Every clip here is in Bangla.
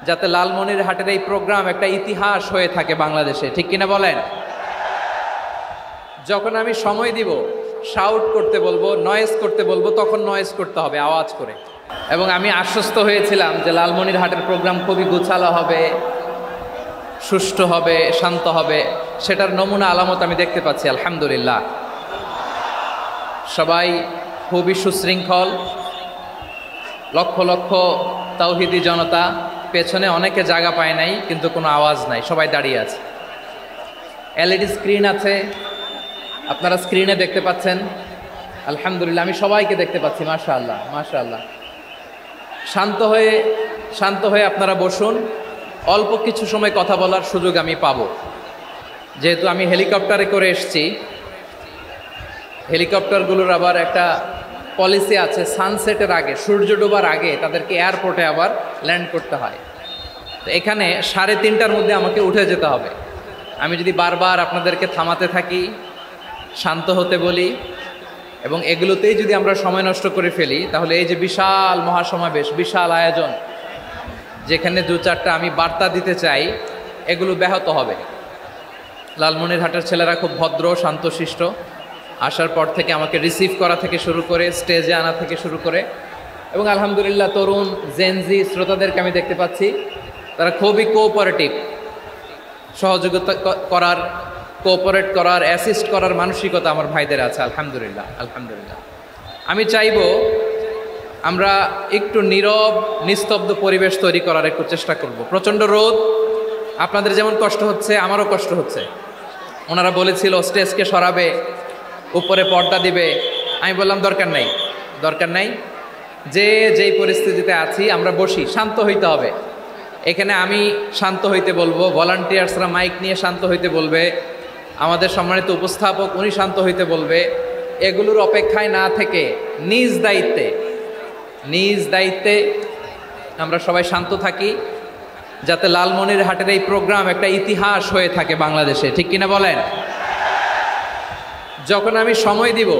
যাতে লালমনিরহাটের এই প্রোগ্রাম একটা ইতিহাস হয়ে থাকে বাংলাদেশে, ঠিক কিনা বলেন? যখন আমি সময় দিব, শাউট করতে বলবো, নয়েজ করতে বলবো, তখন নয়েজ করতে হবে আওয়াজ করে। এবং আমি আশ্বস্ত হয়েছিলাম যে লালমনিরহাটের প্রোগ্রাম খুবই গোছালো হবে, সুষ্ঠু হবে, শান্ত হবে। সেটার নমুনা আলামত আমি দেখতে পাচ্ছি, আলহামদুলিল্লাহ। সবাই খুবই সুশৃঙ্খল, লক্ষ লক্ষ তাওহীদি জনতা, পেছনে অনেকে জায়গা পায় নাই কিন্তু কোনো আওয়াজ নাই, সবাই দাঁড়িয়ে আছে। এলইডি স্ক্রিন আছে, আপনারা স্ক্রিনে দেখতে পাচ্ছেন, আলহামদুলিল্লাহ। আমি সবাইকে দেখতে পাচ্ছি, মাশাআল্লাহ মাশাআল্লাহ। শান্ত হয়ে আপনারা বসুন, অল্প কিছু সময় কথা বলার সুযোগ আমি পাবো। যেহেতু আমি হেলিকপ্টারে করে এসেছি, হেলিকপ্টারগুলোর আবার একটা পলিসি আছে, সানসেটের আগে, সূর্য ডোবার আগে তাদেরকে এয়ারপোর্টে আবার ল্যান্ড করতে হয়। তো এখানে 3:30টার মধ্যে আমাকে উঠে যেতে হবে। আমি যদি বারবার আপনাদেরকে থামাতে থাকি, শান্ত হতে বলি এবং এগুলোতেই যদি আমরা সময় নষ্ট করে ফেলি, তাহলে এই যে বিশাল মহাসমাবেশ, বিশাল আয়োজন, যেখানে 2-4টা আমি বার্তা দিতে চাই, এগুলো ব্যাহত হবে। লালমনিরহাটের ছেলেরা খুব ভদ্র, শান্তশিষ্ট। আসার পর থেকে আমাকে রিসিভ করা থেকে শুরু করে স্টেজে আনা থেকে শুরু করে, এবং আলহামদুলিল্লাহ তরুণ জেনজি শ্রোতাদেরকে আমি দেখতে পাচ্ছি, তারা খুবই কোঅপারেটিভ। সহযোগিতা করার, কোঅপারেট করার, অ্যাসিস্ট করার মানসিকতা আমার ভাইদের আছে, আলহামদুলিল্লাহ আলহামদুলিল্লাহ। আমি চাইবো আমরা একটু নীরব নিস্তব্ধ পরিবেশ তৈরি করার একটু চেষ্টা করব। প্রচণ্ড রোদ, আপনাদের যেমন কষ্ট হচ্ছে আমারও কষ্ট হচ্ছে। ওনারা বলেছিল স্টেজকে সরাবে, উপরে পর্দা দিবে। আমি বললাম দরকার নাই, যেই পরিস্থিতিতে আছি আমরা বসি, শান্ত হইতে হবে। এখানে আমি শান্ত হইতে বলবো, ভলান্টিয়ার্সরা মাইক নিয়ে শান্ত হইতে বলবে, আমাদের সম্মানিত উপস্থাপক উনি শান্ত হইতে বলবে। এগুলোর অপেক্ষায় না থেকে নিজ দায়িত্বে আমরা সবাই শান্ত থাকি, যাতে লালমনিরহাটের এই প্রোগ্রাম একটা ইতিহাস হয়ে থাকে বাংলাদেশে, ঠিক কিনা বলেন? যখন আমি সময় দিব,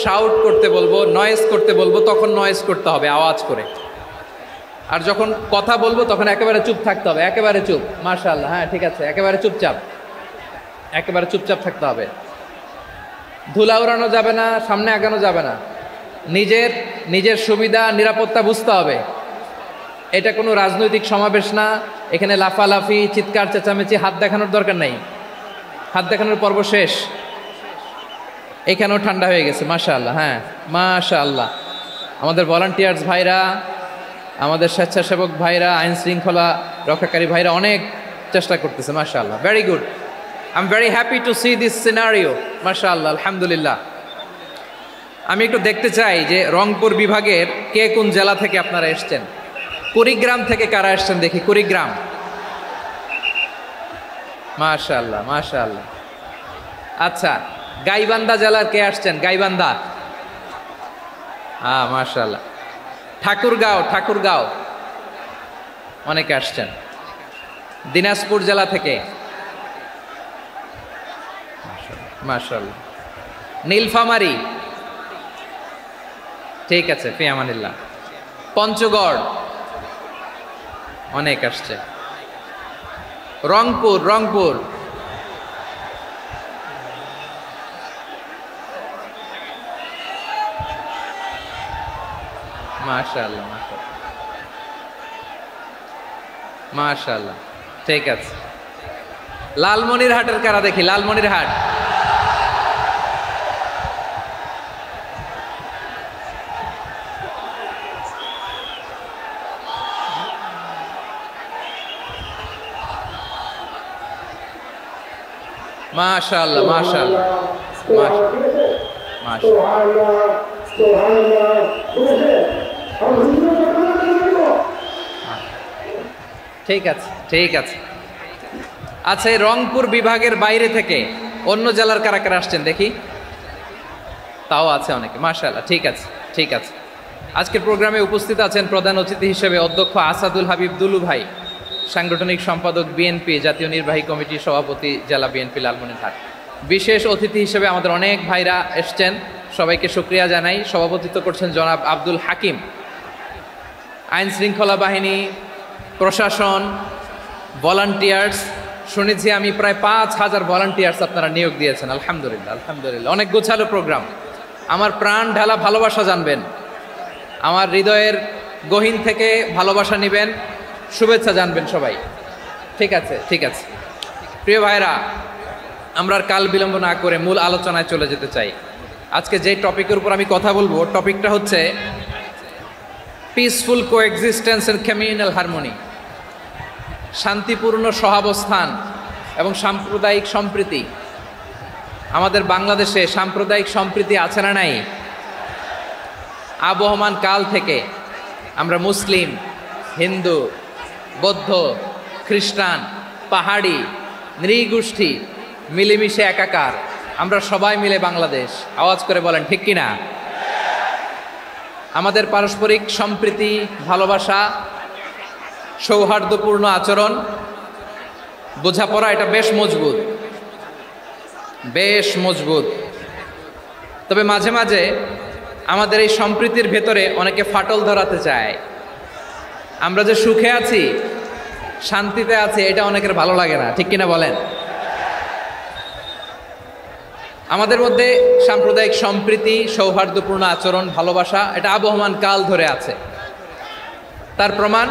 শাউট করতে বলবো, নয়েজ করতে বলবো, তখন নয়েজ করতে হবে আওয়াজ করে। আর যখন কথা বলবো তখন একেবারে চুপ থাকতে হবে, একেবারে চুপ। মাশাআল্লাহ, হ্যাঁ ঠিক আছে, একেবারে চুপচাপ থাকতে হবে। ধুলা উড়ানো যাবে না, সামনে আগানো যাবে না। নিজের সুবিধা নিরাপত্তা বুঝতে হবে। এটা কোনো রাজনৈতিক সমাবেশ না, এখানে লাফালাফি, চিৎকার চেঁচামেচি, হাত দেখানোর দরকার নাই। হাত দেখানোর পর্ব শেষ। এখানেও ঠান্ডা হয়ে গেছে, মাশাআল্লাহ, হ্যাঁ মাশাআল্লাহ। আমাদের ভলান্টিয়ার্স ভাইরা, আমাদের স্বেচ্ছাসেবক ভাইরা, আইন শৃঙ্খলা রক্ষাকারী ভাইরা অনেক চেষ্টা করতেছে, মাশাআল্লাহ, very good. I am very happy to C this scenario, মাশাআল্লাহ, আলহামদুলিল্লাহ। আমি একটু দেখতে চাই যে রংপুর বিভাগের কে কোন জেলা থেকে আপনারা এসছেন। কুড়িগ্রাম থেকে কারা এসছেন দেখি, কুড়িগ্রাম, মাশাআল্লাহ মাশাআল্লাহ। আচ্ছা, গাইবান্ধা জেলার কে আসছেন? গাইবান্ধা, হ্যাঁ মাশাআল্লাহ। ঠাকুরগাঁও অনেকে আসছেন। দিনাজপুর জেলা থেকে, মাশাআল্লাহ। নীলফামারী, ঠিক আছে, ফি আমানিল্লাহ। পঞ্চগড় অনেক আসছে। রংপুর, মাশাআল্লাহ মাশাআল্লাহ, ঠিক আছে। লালমনিরহাটের কারা দেখি, লালমনিরহাট, মাশাআল্লাহ মাশাআল্লাহ মাশাআল্লাহ। ঠিক আছে। আচ্ছা, এই রংপুর বিভাগের বাইরে থেকে অন্য জেলার কারা কারা আসছেন দেখি, তাও আছে অনেকে, মাশাআল্লাহ, ঠিক আছে। আজকের প্রোগ্রামে উপস্থিত আছেন প্রধান অতিথি হিসেবে অধ্যক্ষ আসাদুল হাবিব দুলু ভাই, সাংগঠনিক সম্পাদক বিএনপি, জাতীয় নির্বাহী কমিটির সভাপতি, জেলা বিএনপি লালমনিরহাট। বিশেষ অতিথি হিসেবে আমাদের অনেক ভাইরা এসছেন, সবাইকে শুকরিয়া জানাই। সভাপতিত্ব করছেন জনাব আব্দুল হাকিম। আইন শৃঙ্খলা বাহিনী, প্রশাসন, ভলান্টিয়ার্স, শুনেছি আমি প্রায় 5,000 ভলান্টিয়ার্স আপনারা নিয়োগ দিয়েছেন। আলহামদুলিল্লাহ, আলহামদুলিল্লাহ। অনেক গোছালো প্রোগ্রাম। আমার প্রাণ ঢালা ভালোবাসা জানবেন, আমার হৃদয়ের গহীন থেকে ভালোবাসা নেবেন, শুভেচ্ছা জানবেন সবাই। ঠিক আছে, ঠিক আছে। প্রিয় ভাইরা, আমরা আর কাল বিলম্ব না করে মূল আলোচনায় চলে যেতে চাই। আজকে যে টপিকের উপর আমি কথা বলবো, টপিকটা হচ্ছে peaceful coexistence and communal harmony, শান্তিপূর্ণ সহাবস্থান এবং সাম্প্রদায়িক সম্প্রীতি। আমাদের বাংলাদেশে সাম্প্রদায়িক সম্প্রীতি আছে না নাই? আবহমান কাল থেকে আমরা মুসলিম, হিন্দু, বৌদ্ধ, খ্রিস্টান, পাহাড়ি, নৃগোষ্ঠী মিলেমিশে একাকার, আমরা সবাই মিলে বাংলাদেশ। আওয়াজ করে বলেন ঠিক কিনা? আমাদের পারস্পরিক সম্প্রীতি, ভালোবাসা, সৌহার্দ্যপূর্ণ আচরণ, বোঝাপড়া, এটা বেশ মজবুত, বেশ মজবুত। তবে মাঝে মাঝে আমাদের এই সম্প্রীতির ভেতরে অনেকে ফাটল ধরাতে চায়। আমরা যে সুখে আছি, শান্তিতে আছি, এটা অনেকের ভালো লাগে না, ঠিক কিনা বলেন? আমাদের মধ্যে সাম্প্রদায়িক সম্প্রীতি, সৌহার্দ্যপূর্ণ আচরণ, ভালোবাসা, এটা আবহমান কাল ধরে আছে। তার প্রমাণ,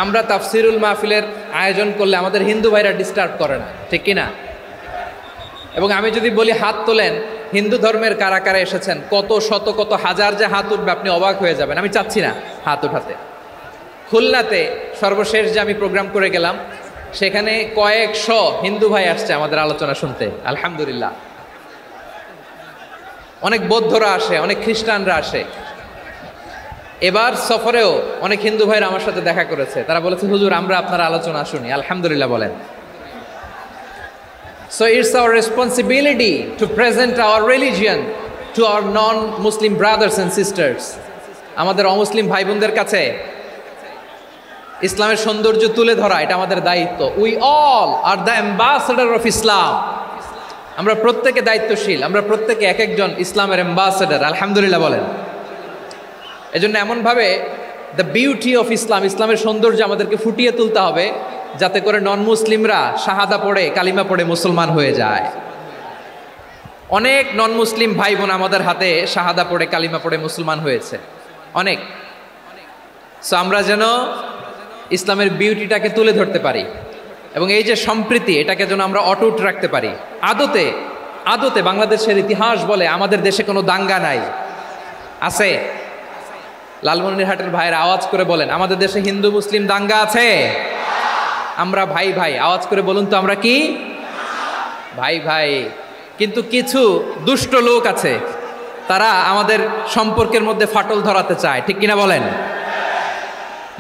আমরা তাফসিরুল মাহফিলের আয়োজন করলে আমাদের হিন্দু ভাইরা ডিস্টার্ব করে না, ঠিক কিনা? এবং আমি যদি বলি হাত তোলেন, হিন্দু ধর্মের কারা কারা এসেছেন, কত শত কত হাজার যে হাত উঠবে, আপনি অবাক হয়ে যাবেন। আমি চাচ্ছি না হাত উঠাতে। খুলনাতে সর্বশেষ যে আমি প্রোগ্রাম করে গেলাম, সেখানে কয়েকশো হিন্দু ভাই আসছে আমাদের আলোচনা শুনতে, আলহামদুলিল্লাহ। অনেক বৌদ্ধরা আসে, অনেক খ্রিস্টানরা আসে। এবার সফরেও অনেক হিন্দু ভাইরা আমার সাথে দেখা করেছে। তারা বলেছে, হুজুর আমরা আপনার আলোচনা শুনি। আলহামদুলিল্লাহ বলেন। So it's our responsibility to present our religion to our non-Muslim brothers and sisters. আমাদের অমুসলিম ভাই বোনদের কাছে ইসলামের সৌন্দর্য তুলে ধরা, এটা আমাদের দায়িত্ব। We all are the ambassador of Islam. আমরা প্রত্যেকে দায়িত্বশীল, আমরা প্রত্যেকে এক একজন ইসলামের অ্যাম্বাসেডর। আলহামদুলিল্লাহ বলেন। এজন্য এমনভাবে দ্য বিউটি অফ ইসলাম, ইসলামের সৌন্দর্য আমাদেরকে ফুটিয়ে তুলতে হবে, যাতে করে নন মুসলিমরা শাহাদা পড়ে, কালিমা পড়ে মুসলমান হয়ে যায়। অনেক নন মুসলিম ভাই বোন আমাদের হাতে শাহাদা পড়ে, কালিমা পড়ে মুসলমান হয়েছে, অনেক। সো আমরা যেন ইসলামের বিউটিটাকে তুলে ধরতে পারি এবং এই যে সম্প্রীতি, এটাকে যেন আমরা অটুট রাখতে পারি। আদতে আদতে বাংলাদেশের ইতিহাস বলে আমাদের দেশে কোনো দাঙ্গা নাই, আছে? লালমনিরহাটের ভাইয়ের আওয়াজ করে বলেন, আমাদের দেশে হিন্দু মুসলিম দাঙ্গা আছে? আমরা ভাই ভাই, আওয়াজ করে বলুন তো, আমরা কি ভাই ভাই? কিন্তু কিছু দুষ্ট লোক আছে, তারা আমাদের সম্পর্কের মধ্যে ফাটল ধরাতে চায়, ঠিক কিনা বলেন?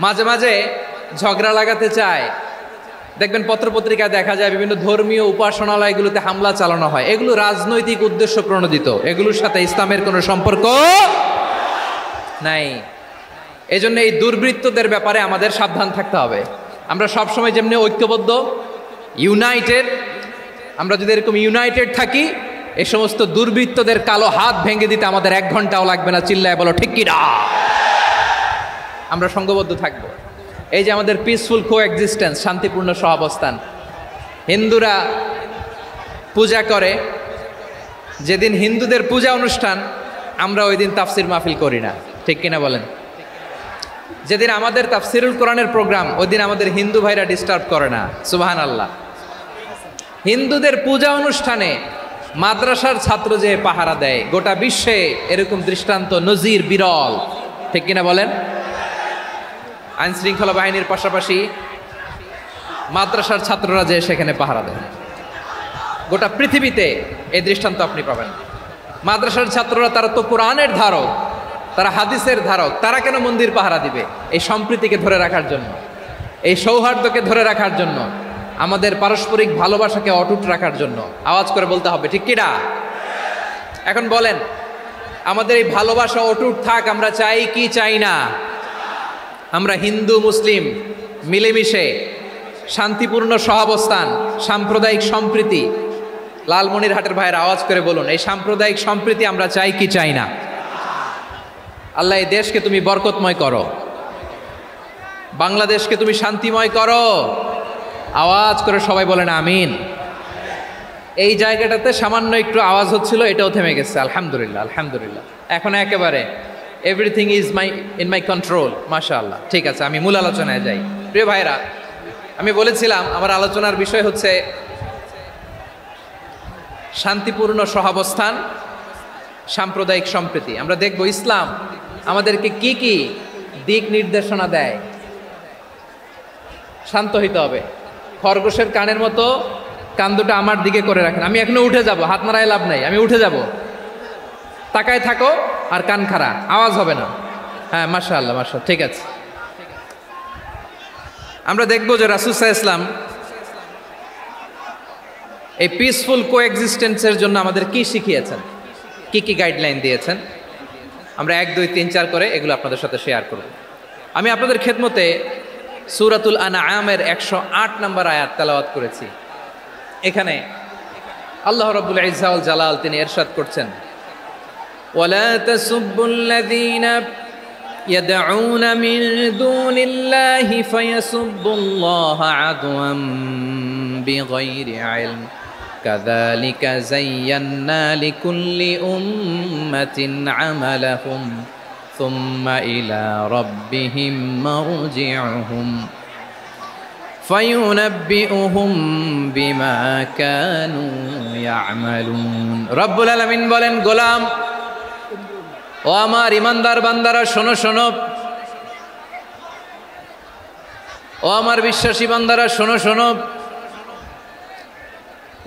মাঝে মাঝে ঝগড়া লাগাতে চায়। দেখবেন পত্রপত্রিকায় দেখা যায় বিভিন্ন ধর্মীয় উপাসনালয়গুলোতে হামলা চালানো হয়। এগুলো রাজনৈতিক উদ্দেশ্য প্রণোদিত, এগুলোর সাথে ইসলামের কোনো সম্পর্ক নাই। এজন্য এই দুর্বৃত্তদের ব্যাপারে আমাদের সাবধান থাকতে হবে। আমরা সবসময় যেমনি ঐক্যবদ্ধ, ইউনাইটেড, আমরা যদি এরকম ইউনাইটেড থাকি, এই সমস্ত দুর্বৃত্তদের কালো হাত ভেঙে দিতে আমাদের 1 ঘন্টাও লাগবে না। চিল্লায় বলো ঠিক কি না? আমরা সংঘবদ্ধ থাকবো। এই যে আমাদের পিসফুল কোএক্সিস্টেন্স, শান্তিপূর্ণ সহাবস্থান। হিন্দুরা পূজা করে, যেদিন হিন্দুদের পূজা অনুষ্ঠান, আমরা ওই দিন তাফসির মাহফিল করি না, ঠিক কিনা বলেন? যেদিন আমাদের তাফসিরুল কোরআনের প্রোগ্রাম, ওই দিন আমাদের হিন্দু ভাইরা ডিস্টার্ব করে না। সুবহানাল্লাহ। হিন্দুদের পূজা অনুষ্ঠানে মাদ্রাসার ছাত্র যে পাহারা দেয়, গোটা বিশ্বে এরকম দৃষ্টান্ত নজির বিরল, ঠিক কিনা বলেন? আইন শৃঙ্খলা বাহিনীর পাশাপাশি মাদ্রাসার ছাত্ররা যে সেখানে পাহারা দেয়, গোটা পৃথিবীতে এই দৃষ্টান্ত আপনি পাবেন। মাদ্রাসার ছাত্ররা, তারা তো কোরআনের ধারক, তারা হাদিসের ধারক, তারা কেন মন্দির পাহারা দিবে? এই সম্প্রীতিকে ধরে রাখার জন্য, এই সৌহার্দ্যকে ধরে রাখার জন্য, আমাদের পারস্পরিক ভালোবাসাকে অটুট রাখার জন্য। আওয়াজ করে বলতে হবে ঠিক কিনা? এখন বলেন, আমাদের এই ভালোবাসা অটুট থাক, আমরা চাই কি চাই না? আমরা হিন্দু মুসলিম মিলেমিশে শান্তিপূর্ণ সহাবস্থান, সাম্প্রদায়িক সম্প্রীতি। লালমনিরহাটের ভাইয়ের আওয়াজ করে বলুন, এই সাম্প্রদায়িক সম্প্রীতি আমরা চাই কি চাই না? আল্লাহ এই দেশকে তুমি বরকতময় করো। বাংলাদেশকে তুমি শান্তিময় করো। আওয়াজ করে সবাই বলেন আমিন। এই জায়গাটাতে সামান্য একটু আওয়াজ হচ্ছিল, এটাও থেমে গেছে। আলহামদুলিল্লাহ, আলহামদুলিল্লাহ। এখন একেবারে everything is in my control. মাশাআল্লাহ। ঠিক আছে, আমি মূল আলোচনায় যাই। প্রিয় ভাইরা, আমি বলেছিলাম আমার আলোচনার বিষয় হচ্ছে শান্তিপূর্ণ সহাবস্থান, সাম্প্রদায়িক সম্প্রীতি। আমরা দেখব ইসলাম আমাদেরকে কি কি দিক নির্দেশনা দেয়। শান্ত হইতে হবে। খরগোশের কানের মতো কান দুটো আমার দিকে করে রাখেন। আমি এখনো উঠে যাব, হাত নাড়ায় লাভ নাই, আমি উঠে যাব। তাকায় থাকো আর কান খাড়া, আওয়াজ হবে না। হ্যাঁ, মাশাআল্লাহ, মাশাআল্লাহ। ঠিক আছে, আমরা দেখব যে রাসূল সাল্লাল্লাহু আলাইহি ওয়াসাল্লাম এই পিসফুল কোএক্সিস্টেন্সের জন্য আমাদের কি শিখিয়েছেন, কি কি গাইডলাইন দিয়েছেন। আমরা 1, 2, 3, 4 করে এগুলো আপনাদের সাথে শেয়ার করব। আমি আপনাদের খেদমতে সূরাতুল আনআমের 108 নম্বর আয়াত তেলাওয়াত করেছি। এখানে আল্লাহ রাব্বুল ইজ্জা ওয়াল জালাল তিনি ইরশাদ করছেন, ওয়ালা তাসুব্বুল্লাযীনা ইয়াদউনা মিন দুনিল্লাহি ফায়াসুব্বুল্লাহা আদওয়াম বিগাইরি ইলম কাযালিকা যায়্যান্না লিকুল্লি উম্মাতিন আমালাহুম সুম্মা ইলা রাব্বিহিম মারজিউহুম ফায়ুনাব্বিউহুম বিমা কানু ইয়ামালুন। রব্বুল আলামিন বলেন, গোলাম ও আমার ইমানদার বান্দারা শোনো শোনো, ও আমার বিশ্বাসী বান্দারা শোনো শোনো,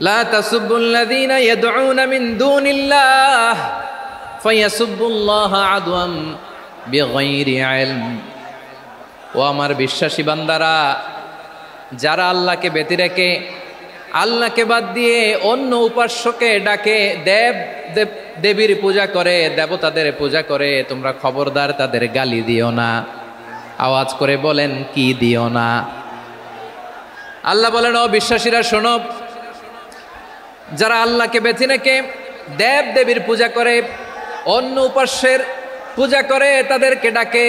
লা তাসুব্বুল্লাযীনা ইয়াদউনা মিন দুনিল্লাহ ফায়াসুব্বুল্লাহা আদওয়াম বিগাইরি ইলম। ও আমার বিশ্বাসী বান্দারা, যারা আল্লাহকে ব্যতি রেখে, আল্লাহকে বাদ দিয়ে অন্য উপাস্যকে ডাকে, দেবীর পূজা করে, দেবতাদের পূজা করে, তোমরা খবরদার তাদের গালি দিও না। আওয়াজ করে বলেন, কি দিও না? আল্লাহ বলেন, ও বিশ্বাসীরা শোনো, যারা আল্লাহকে বেছে রেখে দেবীর পূজা করে, অন্য উপাস্যের পূজা করে, তাদেরকে ডাকে,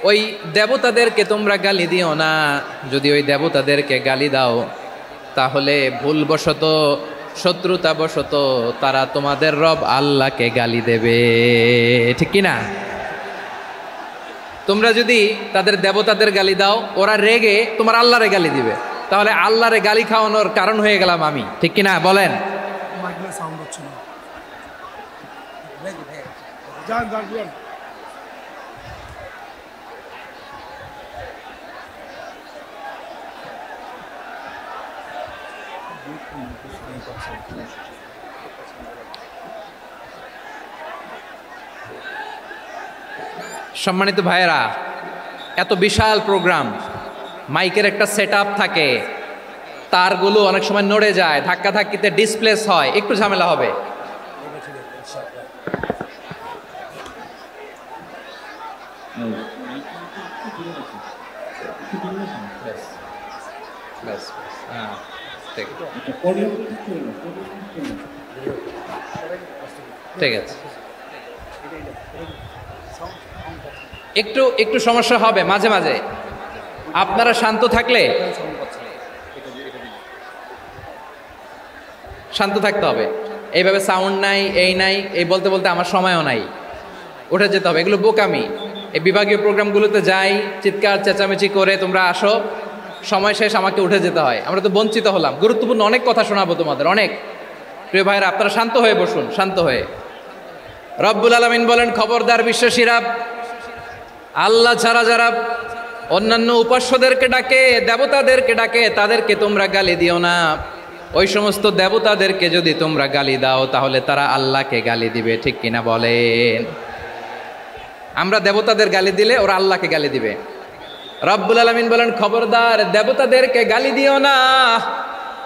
ওই দেবতাদেরকে তোমরা গালি দিও না। যদি ওই দেবতাদেরকে গালি দাও তাহলে ভুলবশত, শত্রুতাবশত তারা তোমাদের রব আল্লাহকে গালি দেবে। ঠিক কিনা? তোমরা যদি তাদের দেবতাদের গালি দাও, ওরা রেগে তোমার আল্লাহরে গালি দিবে, তাহলে আল্লাহরে গালি খাওয়ানোর কারণ হয়ে গেলাম আমি। ঠিক কিনা বলেন? সম্মানিত ভাইয়েরা, এত বিশাল প্রোগ্রাম, মাইকের একটা সেটআপ থাকে, তারগুলো অনেক সময় নড়ে যায়, ধাক্কা ধাক্কিতে ডিসপ্লেস হয়, একটু ঝামেলা হবে। ঠিক আছে, একটু একটু সমস্যা হবে মাঝে মাঝে। আপনারা শান্ত থাকলে, শান্ত থাকতে হবে। এইভাবে সাউন্ড নাই, এই নাই, এই বলতে বলতে আমার সময়ও নাই, উঠে যেতে হবে। এগুলো বোকামি। এই বিভাগীয় প্রোগ্রামগুলোতে যাই, চিৎকার চেঁচামেচি করে তোমরা আসো, সময় শেষ, আমাকে উঠে যেতে হয়। আমরা তো বঞ্চিত হলাম। গুরুত্বপূর্ণ অনেক কথা শোনাবো তোমাদের, অনেক। প্রিয় ভাইরা, আপনারা শান্ত হয়ে বসুন, শান্ত হয়ে। রব্বুল আলামিন বলেন, খবরদার বিশ্বাসীরা, আল্লাহ ছাড়া যারা অন্যান্য উপাস্যদেরকে ডাকে, দেবতাদেরকে ডাকে, তাদেরকে তোমরা গালি দিও না। ওই সমস্ত দেবতাদেরকে যদি তোমরা গালি দাও তাহলে তারা আল্লাহকে গালি দিবে। ঠিক কিনা বলেন? আমরা দেবতাদের গালি দিলে ওরা আল্লাহকে গালি দিবে। রব্বুল আলামিন বলেন, খবরদার দেবতাদেরকে গালি দিও না,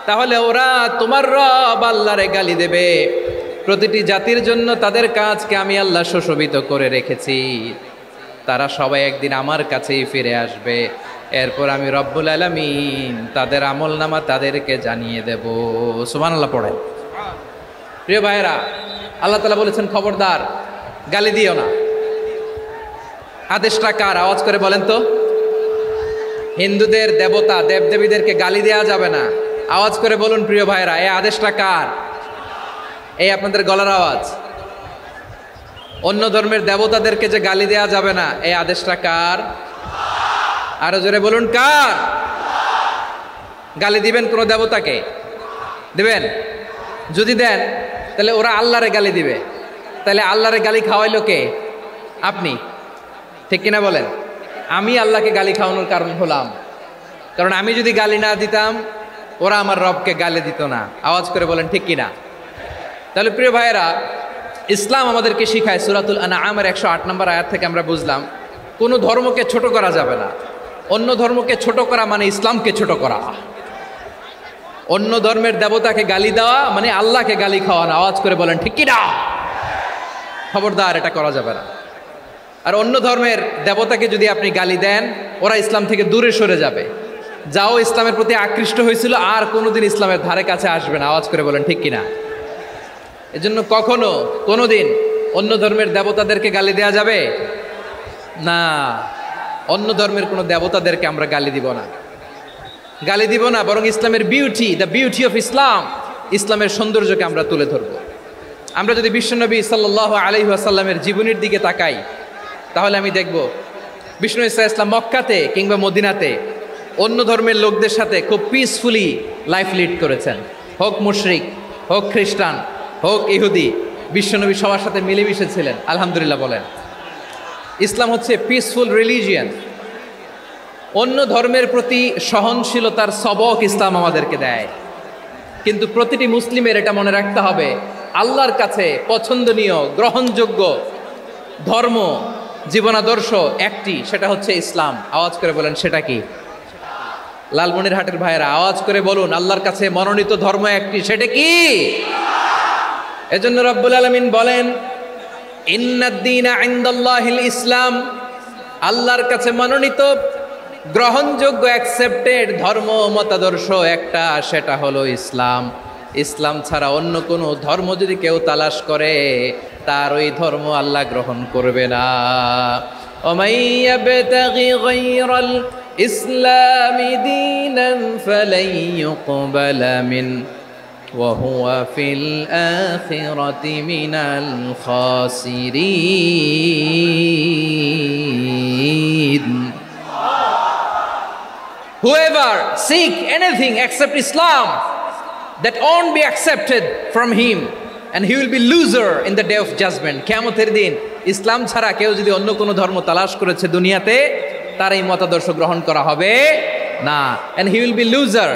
তাহলে ওরা তোমার রব আল্লাহরে গালি দেবে। প্রতিটি জাতির জন্য তাদের কাজকে আমি আল্লাহ সুশোভিত করে রেখেছি। তারা সবাই একদিন আমার কাছেই ফিরে আসবে। এরপর আমি রব্বুল আলামিন তাদের আমলনামা তাদেরকে জানিয়ে দেব। সুবহানাল্লাহ পড়েন। প্রিয় ভাইয়েরা, আল্লাহ তাআলা বলেছেন, খবরদার গালি দিও না। আদেশটা কার? আওয়াজ করে বলেন তো। হিন্দুদের দেবতা দেবদেবীদেরকে গালি দেওয়া যাবে না। আওয়াজ করে বলুন প্রিয় ভাইরা, এই আদেশটা কার? এই আপনাদের গলার আওয়াজ। অন্য ধর্মের দেবতাদেরকে যে গালি দেওয়া যাবে না, এই আদেশটা কার? আরো জোরে বলুন, কার? গালি দিবেন কোন দেবতাকে? দিবেন? যদি দেন তাহলে ওরা আল্লাহরে গালি দিবে, তাহলে আল্লাহরে গালি খাওয়াইলো কে? আপনি। ঠিক কিনা বলেন? আমি আল্লাহকে গালি খাওয়ানোর কারণ হলাম, কারণ আমি যদি গালি না দিতাম ওরা আমার রবকে গালি দিত না। আওয়াজ করে বলেন ঠিক কিনা? তাহলে প্রিয় ভাইয়েরা, ইসলাম আমাদেরকে শিখায়, সূরাতুল আনআমের 108 নম্বর আয়াত থেকে আমরা বুঝলাম কোনো ধর্মকে ছোট করা যাবে না। অন্য ধর্মকে ছোট করা মানে ইসলামকে ছোট করা। অন্য ধর্মের দেবতাকে গালি দেওয়া মানে আল্লাহকে গালি খাওয়ানো। আওয়াজ করে বলেন ঠিক কিনা? খবরদার, এটা করা যাবে না। আর অন্য ধর্মের দেবতাকে যদি আপনি গালি দেন, ওরা ইসলাম থেকে দূরে সরে যাবে। যাও ইসলামের প্রতি আকৃষ্ট হয়েছিল আর কোনোদিন ইসলামের ধারে কাছে আসবে না। আওয়াজ করে বলেন ঠিক কিনা? এজন্য কখনো কোনোদিন অন্য ধর্মের দেবতাদেরকে গালি দেওয়া যাবে না। অন্য ধর্মের কোনো দেবতাদেরকে আমরা গালি দিব না, গালি দিব না, বরং ইসলামের beauty, the beauty of Islam, ইসলামের সৌন্দর্যকে আমরা তুলে ধরব। আমরা যদি বিশ্বনবী সাল্লাল্লাহু আলাইহি ওয়াসাল্লামের জীবনীর দিকে তাকাই, তাহলে আমি দেখব বিষ্ণু ইসলাম মক্কাতে কিংবা মদিনাতে অন্য ধর্মের লোকদের সাথে খুব পিসফুলি লাইফ লিড করেছেন। হোক মুশরিক, হোক খ্রিস্টান, হোক ইহুদি, বিশ্বনবী সবার সাথে মিলেমিশে ছিলেন। আলহামদুলিল্লাহ বলেন। ইসলাম হচ্ছে পিসফুল রিলিজিয়ান। অন্য ধর্মের প্রতি সহনশীলতার সবক ইসলাম আমাদেরকে দেয়। কিন্তু প্রতিটি মুসলিমের এটা মনে রাখতে হবে, আল্লাহর কাছে পছন্দনীয় গ্রহণযোগ্য ধর্ম, জীবনাদর্শ একটি, সেটা হচ্ছে ইসলাম। আওয়াজ করে বলেন সেটা কি? লালমনিরহাটের ভাইয়েরা আওয়াজ করে বলুন, আল্লাহর কাছে মনোনীত ধর্ম একটি, সেটা কি? এজন্য রব্বুল আলামিন বলেন, ইন্নাদ-দীনা ইনদাল্লাহিল ইসলাম, আল্লাহর কাছে মনোনীত গ্রহণযোগ্য অ্যাকসেপ্টেড ধর্ম মতাদর্শ একটা, সেটা হলো ইসলাম। ইসলাম ছাড়া অন্য কোনো ধর্ম যদি কেউ তালাশ করে, তার ওই ধর্ম আল্লাহ গ্রহণ করবে না। ওমাইয়াবতাগি গায়রাল ইসলামি দীনান ফালাই ইউকবালা মিন ওয়া হুয়া ফিল আখিরাতি মিনাল খাসিরিন। Whoever seek anything except Islam, that won't be accepted from him, and he will be loser in the day of judgment. কিয়ামতের দিন ইসলাম ছাড়া কেউ যদি অন্য কোনো ধর্ম তালাশ করেছে দুনিয়াতে, তার এই মতাদর্শ গ্রহণ করা হবে না। and he will be loser,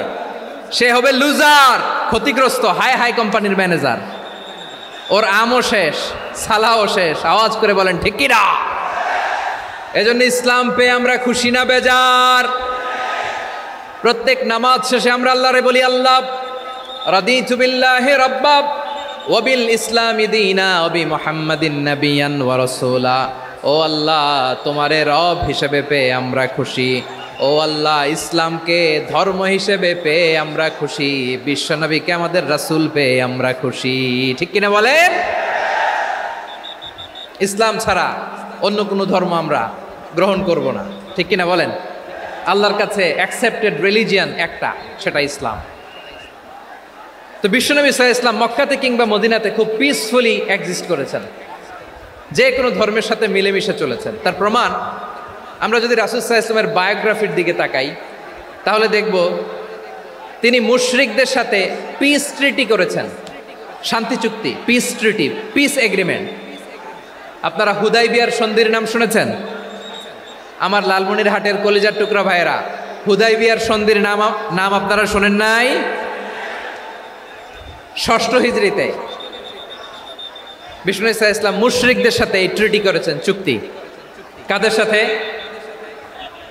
সে হবে লুজার, ক্ষতিগ্রস্ত, হাই হাই কোম্পানির ম্যানেজার। ওর আমও শেষ, সালাও শেষ। আওয়াজ করে বলেন ঠিক কি না? এজন্য ইসলাম পেয়ে আমরা খুশি না বেজার? প্রত্যেক নামাজ শেষে আমরা আল্লাহরে বলি, আল্লাহ রাদিতু বিল্লাহি রাব্বা ওয়া বিল ইসলামি দীনা ওয়া বি মুহাম্মাদিন নাবিয়ান ওয়া রাসূলা। ও আল্লাহ, তোমারে রব হিসেবে পেয়ে আমরা খুশি। ও আল্লাহ, ইসলামকে ধর্ম হিসেবে পেয়ে আমরা খুশি। বিশ্বনবীকে আমাদের রাসূল পেয়ে আমরা খুশি। ঠিক কিনা বলেন? ইসলাম ছাড়া অন্য কোনো ধর্ম আমরা গ্রহণ করব না। ঠিক কিনা বলেন? আল্লাহর কাছে অ্যাকসেপ্টেড রিলিজিয়ান একটা, সেটা ইসলাম। তো বিশ্বনবী সাল্লাল্লাহু আলাইহি ওয়াসাল্লাম মক্কাতে কিংবা মদিনাতে খুব পিসফুলি এক্সিস্ট করেছেন, যে কোনো ধর্মের সাথে মিলেমিশে চলেছেন। তার প্রমাণ আমরা যদি রাসূল সাল্লাল্লাহু আলাইহি ওয়াসাল্লামের বায়োগ্রাফির দিকে তাকাই, তাহলে দেখব তিনি মুশরিকদের সাথে পিস ট্রিটি করেছেন, শান্তি চুক্তি, পিস ট্রিটি, পিস এগ্রিমেন্ট। আপনারা হুদাইবিয়ার সন্ধির নাম শুনেছেন? আমার লালমনিরহাটের কলিজার টুকরা ভাইয়েরা, হুদাইবিয়ার সন্ধির নাম আপনারা শোনেন নাই? 6ষ্ঠ হিজরিতে বিষ্ণু ইসলাম মুশরিকদের সাথে এই ট্রিটি করেছেন, চুক্তি। কাদের সাথে?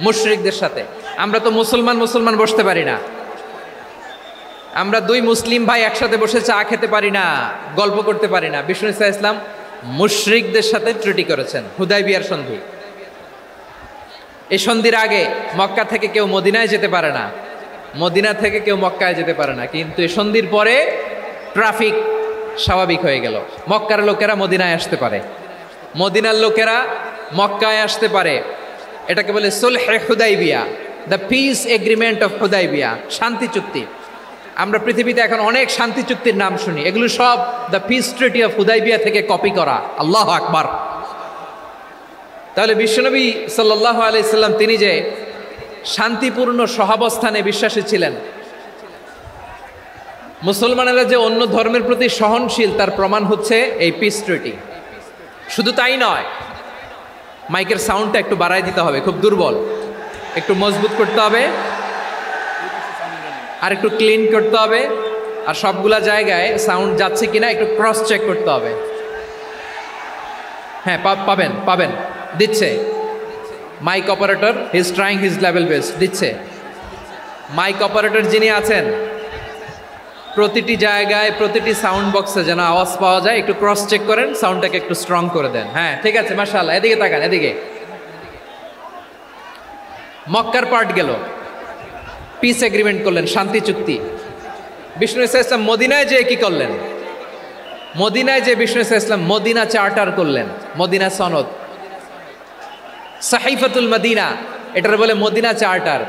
মুশরিকদের সাথে। আমরা তো মুসলমান বসতে পারি না। আমরা দুই মুসলিম ভাই একসাথে বসে চা খেতে পারি না, গল্প করতে পারি না। বিষ্ণু ইসলাম মুশরিকদের সাথে ট্রিটি করেছেন, হুদাইবিয়ার সন্ধি। এই সন্ধির আগে মক্কা থেকে কেউ মদিনায় যেতে পারে না, মদিনা থেকে কেউ মক্কায় যেতে পারে না। কিন্তু এই সন্ধির পরে ট্রাফিক স্বাভাবিক হয়ে গেল। মক্কার লোকেরা মদিনায় আসতে পারে, মদিনার লোকেরা মক্কায় আসতে পারে। এটাকে বলে সুলহে হুদাইবিয়া। The peace agreement of Hudaybiyyah, শান্তি চুক্তি। আমরা পৃথিবীতে এখন অনেক শান্তি চুক্তির নাম শুনি, এগুলো সব the piece treaty of Hudaibiya থেকে কপি করা। আল্লাহু আকবার। তাহলে বিশ্বনবী সাল্লাল্লাহু আলাইহি সাল্লাম তিনি যে শান্তিপূর্ণ সহাবস্থানে বিশ্বাসী ছিলেন, মুসলমানেরা যে অন্য ধর্মের প্রতি সহনশীল তার প্রমাণ হচ্ছে এই পিস ট্রিটি। শুধু তাই নয়, মাইকের সাউন্ডটা একটু বাড়ায় দিতে হবে, খুব দুর্বল, একটু মজবুত করতে হবে, আর একটু ক্লিন করতে হবে, আর সবগুলা জায়গায় সাউন্ড যাচ্ছে কিনা একটু ক্রস চেক করতে হবে। হ্যাঁ, পাবেন পাবেন, দিচ্ছে mike operator, he is trying his level best, দিচ্ছে। মাইক অপারেটর যিনি আছেন, প্রতিটি জায়গায় প্রতিটি সাউন্ড বক্সে যেন আওয়াজ পাওয়া যায়, একটু ক্রস চেক করেন, সাউন্ডটাকে একটু স্ট্রং করে দেন। হ্যাঁ, ঠিক আছে, মাশাআল্লাহ। এদিকে তাকান, এদিকে। মক্কার পার্ট গেল, পিস এগ্রিমেন্ট করলেন, শান্তি চুক্তি। বিষ্ণু ইসলাম মদিনায় যে কি করলেন? মদিনায় যে বিষ্ণু ইসলাম মদিনা চার্টার করলেন, মদিনা সনদ, সাহিফাতুল মদিনা, এটার বলে মদিনা চার্টার।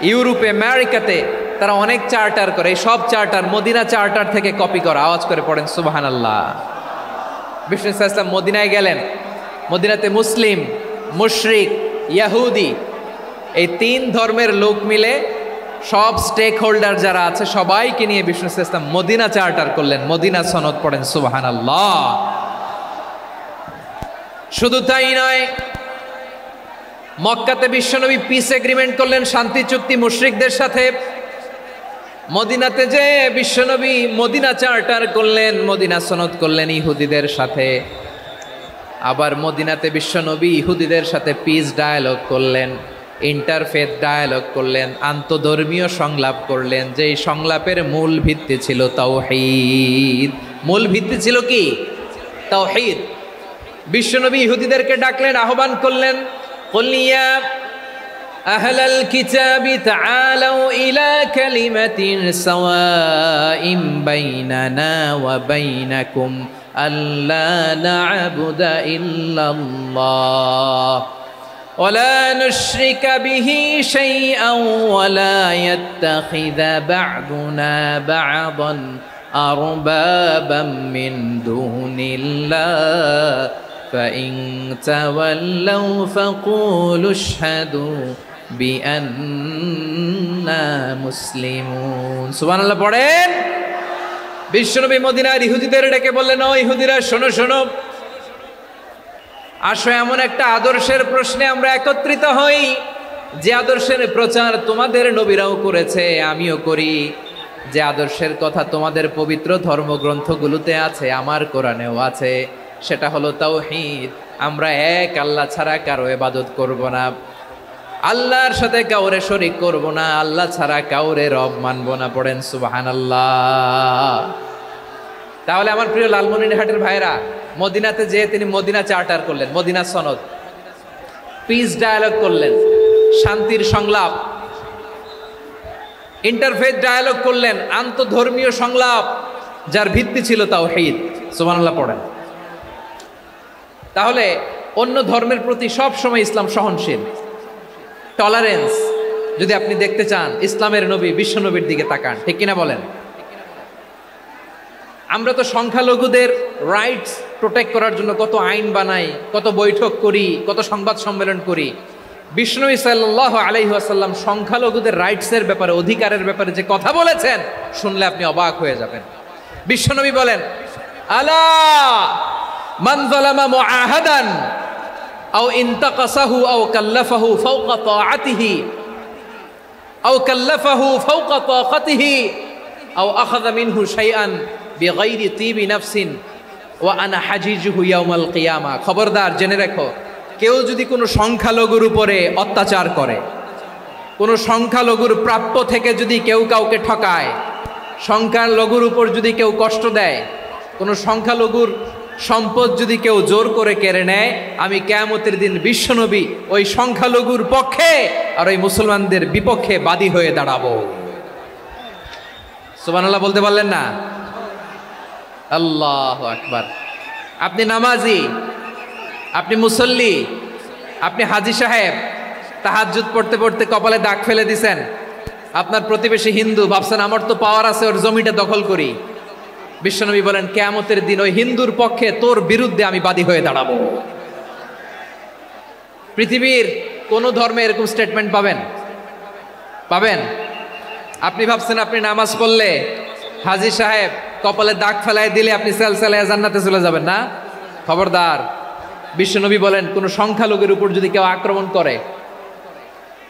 ইউরোপে, আমেরিকাতে তারা অনেক চার্টার করে, এই সব চার্টার মদিনা চার্টার থেকে কপি করা। আওয়াজ করে পড়েন সুবহানাল্লাহ। বিষ্ণু ইসলাম মদিনায় গেলেন, মদিনাতে মুসলিম, মুশরিক, ইয়াহুদি, এই তিন ধর্মের লোক মিলে সব স্টেক হোল্ডার যারা আছে সবাইকে নিয়ে বিষ্ণু ইসলাম মদিনা চার্টার করলেন, মদিনা সনদ, পড়েন সুবহানাল্লাহ। শুধু তাই নয়, মক্কাতে বিশ্বনবী পিস এগ্রিমেন্ট করলেন, শান্তি চুক্তি মুশরিকদের সাথে। মদিনাতে যে বিশ্বনবী মদিনা চার্টার করলেন, মদিনা সনদ করলেন ইহুদিদের সাথে। আবার মদিনাতে বিশ্বনবী ইহুদিদের সাথে পিস ডায়ালগ করলেন, ইন্টারফেথ ডায়ালগ করলেন, আন্তধর্মীয় সংলাপ করলেন, যেই সংলাপের মূল ভিত্তি ছিল তাওহীদ। মূল ভিত্তি ছিল কি? তাওহীদ। বিশ্বনবী ইহুদিদেরকে ডাকলেন, আহ্বান করলেন, কুল ইয়া আহলাল কিতাবি তাআলাউ ইলা কালিমাতিন সাওয়াইন বাইনানা ওয়া বাইনাকুম আল্লা না'বুদা ইল্লাল্লাহ ولا نشرك به شيئا ولا يتخذ بعضنا بعضا أربابا من دون الله فإن تولوا فقولوا اشهدوا بأننا مسلمون سبحان الله পড়েন। বিশ্বনবী মদিনার ইহুদিদের ডেকে বললেন, ও ইহুদিরা, শোনো শোনো, আসো এমন একটা আদর্শের প্রশ্নে আমরা একত্রিত হই, যে আদর্শের প্রচার তোমাদের নবীরাও করেছে, আমিও করি, যে আদর্শের কথা তোমাদের পবিত্র ধর্মগ্রন্থগুলোতে আছে, আমার কোরআনেও আছে, সেটা হলো তাওহীদ। আমরা এক আল্লাহ ছাড়া কারো ইবাদত করব না, আল্লাহর সাথে কাউরে শরীক করব না, আল্লাহ ছাড়া কাউরে রব মানব না। পড়েন সুবহানাল্লাহ। তাহলে আমার প্রিয় লালমনিরহাটের ভাইরা, মদিনাতে যে তিনি মদিনা চার্টার করলেন, মদিনা সনদ, পিস ডায়ালগ করলেন, শান্তির সংলাপ, ইন্টারফেথ ডায়ালগ করলেন, আন্তধর্মীয় সংলাপ, যার ভিত্তি ছিল তাওহীদ। সুবহানাল্লাহ পড়েন। তাহলে অন্য ধর্মের প্রতি সব সময় ইসলাম সহনশীল, টলারেন্স। যদি আপনি দেখতে চান ইসলামের নবী বিশ্ব নবীর দিকে তাকান, ঠিক কিনা বলেন? আমরা তো সংখ্যালঘুদের রাইটস প্রোটেক্ট করার জন্য কত আইন বানাই, কত বৈঠক করি, কত সংবাদ সম্মেলন করি। বিষ্ণু সাল্লাল্লাহু আলাইহি ওয়াসাল্লাম সংখ্যালঘুদের রাইটসের ব্যাপারে, অধিকারের ব্যাপারে যে কথা বলেছেন, শুনলে আপনি অবাক হয়ে যাবেন। বিশ্বনবী বলেন, আলা মান যালামা মুআহাদান আও ইনতাকাসাহু আও কাল্লাফাহু ফাওকা তাআতিহি আও কাল্লাফাহু ফাওকা তাকাতিহি আও আখাযা মিনহু শাইআন বিগাইরি তিবি নাফসিন ওয়া আনা হাজিজুহু ইয়াউমাল কিয়ামা। খবরদার, জেনে রেখো, কেউ যদি কোনো সংখ্যালঘুর উপরে অত্যাচার করে, কোনো সংখ্যালঘুর প্রাপ্য থেকে যদি কেউ কাউকে ঠকায়, সংখ্যালঘুর উপর যদি কেউ কষ্ট দেয়, কোনো সংখ্যালঘুর সম্পদ যদি কেউ জোর করে কেড়ে নেয়, আমি কিয়ামতের দিন বিশ্বনবী ওই সংখ্যালঘুর পক্ষে আর ওই মুসলমানদের বিপক্ষে বাদী হয়ে দাঁড়াবো। সুবহানাল্লাহ বলতে পারলেন না? আল্লাহু আকবার। আপনি নামাজি, আপনি মুসল্লি, আপনি হাজী সাহেব, তাহাজ্জুদ পড়তে পড়তে কপালে দাগ ফেলে দিছেন, আপনার প্রতিবেশী হিন্দু, ভাবছেন আমার তো পাওয়ার আছে, ওর জমিটা দখল করি। বিশ্বনবী বলেন কিয়ামতের দিন ওই হিন্দুর পক্ষে তোর বিরুদ্ধে আমি বাদী হয়ে দাঁড়াবো। পৃথিবীর কোন ধর্মে এরকম স্টেটমেন্ট পাবেন? পাবেন? আপনি ভাবছেন আপনি নামাজ পড়লে হাজী সাহেব কপালে দাগ ফেলায় দিলে আপনি সেলসেলায় জান্নাতে চলে যাবেন না? খবরদার। বিশ্বনবী বলেন কোন সংখ্যালঘুর উপর যদি কেউ আক্রমণ করে,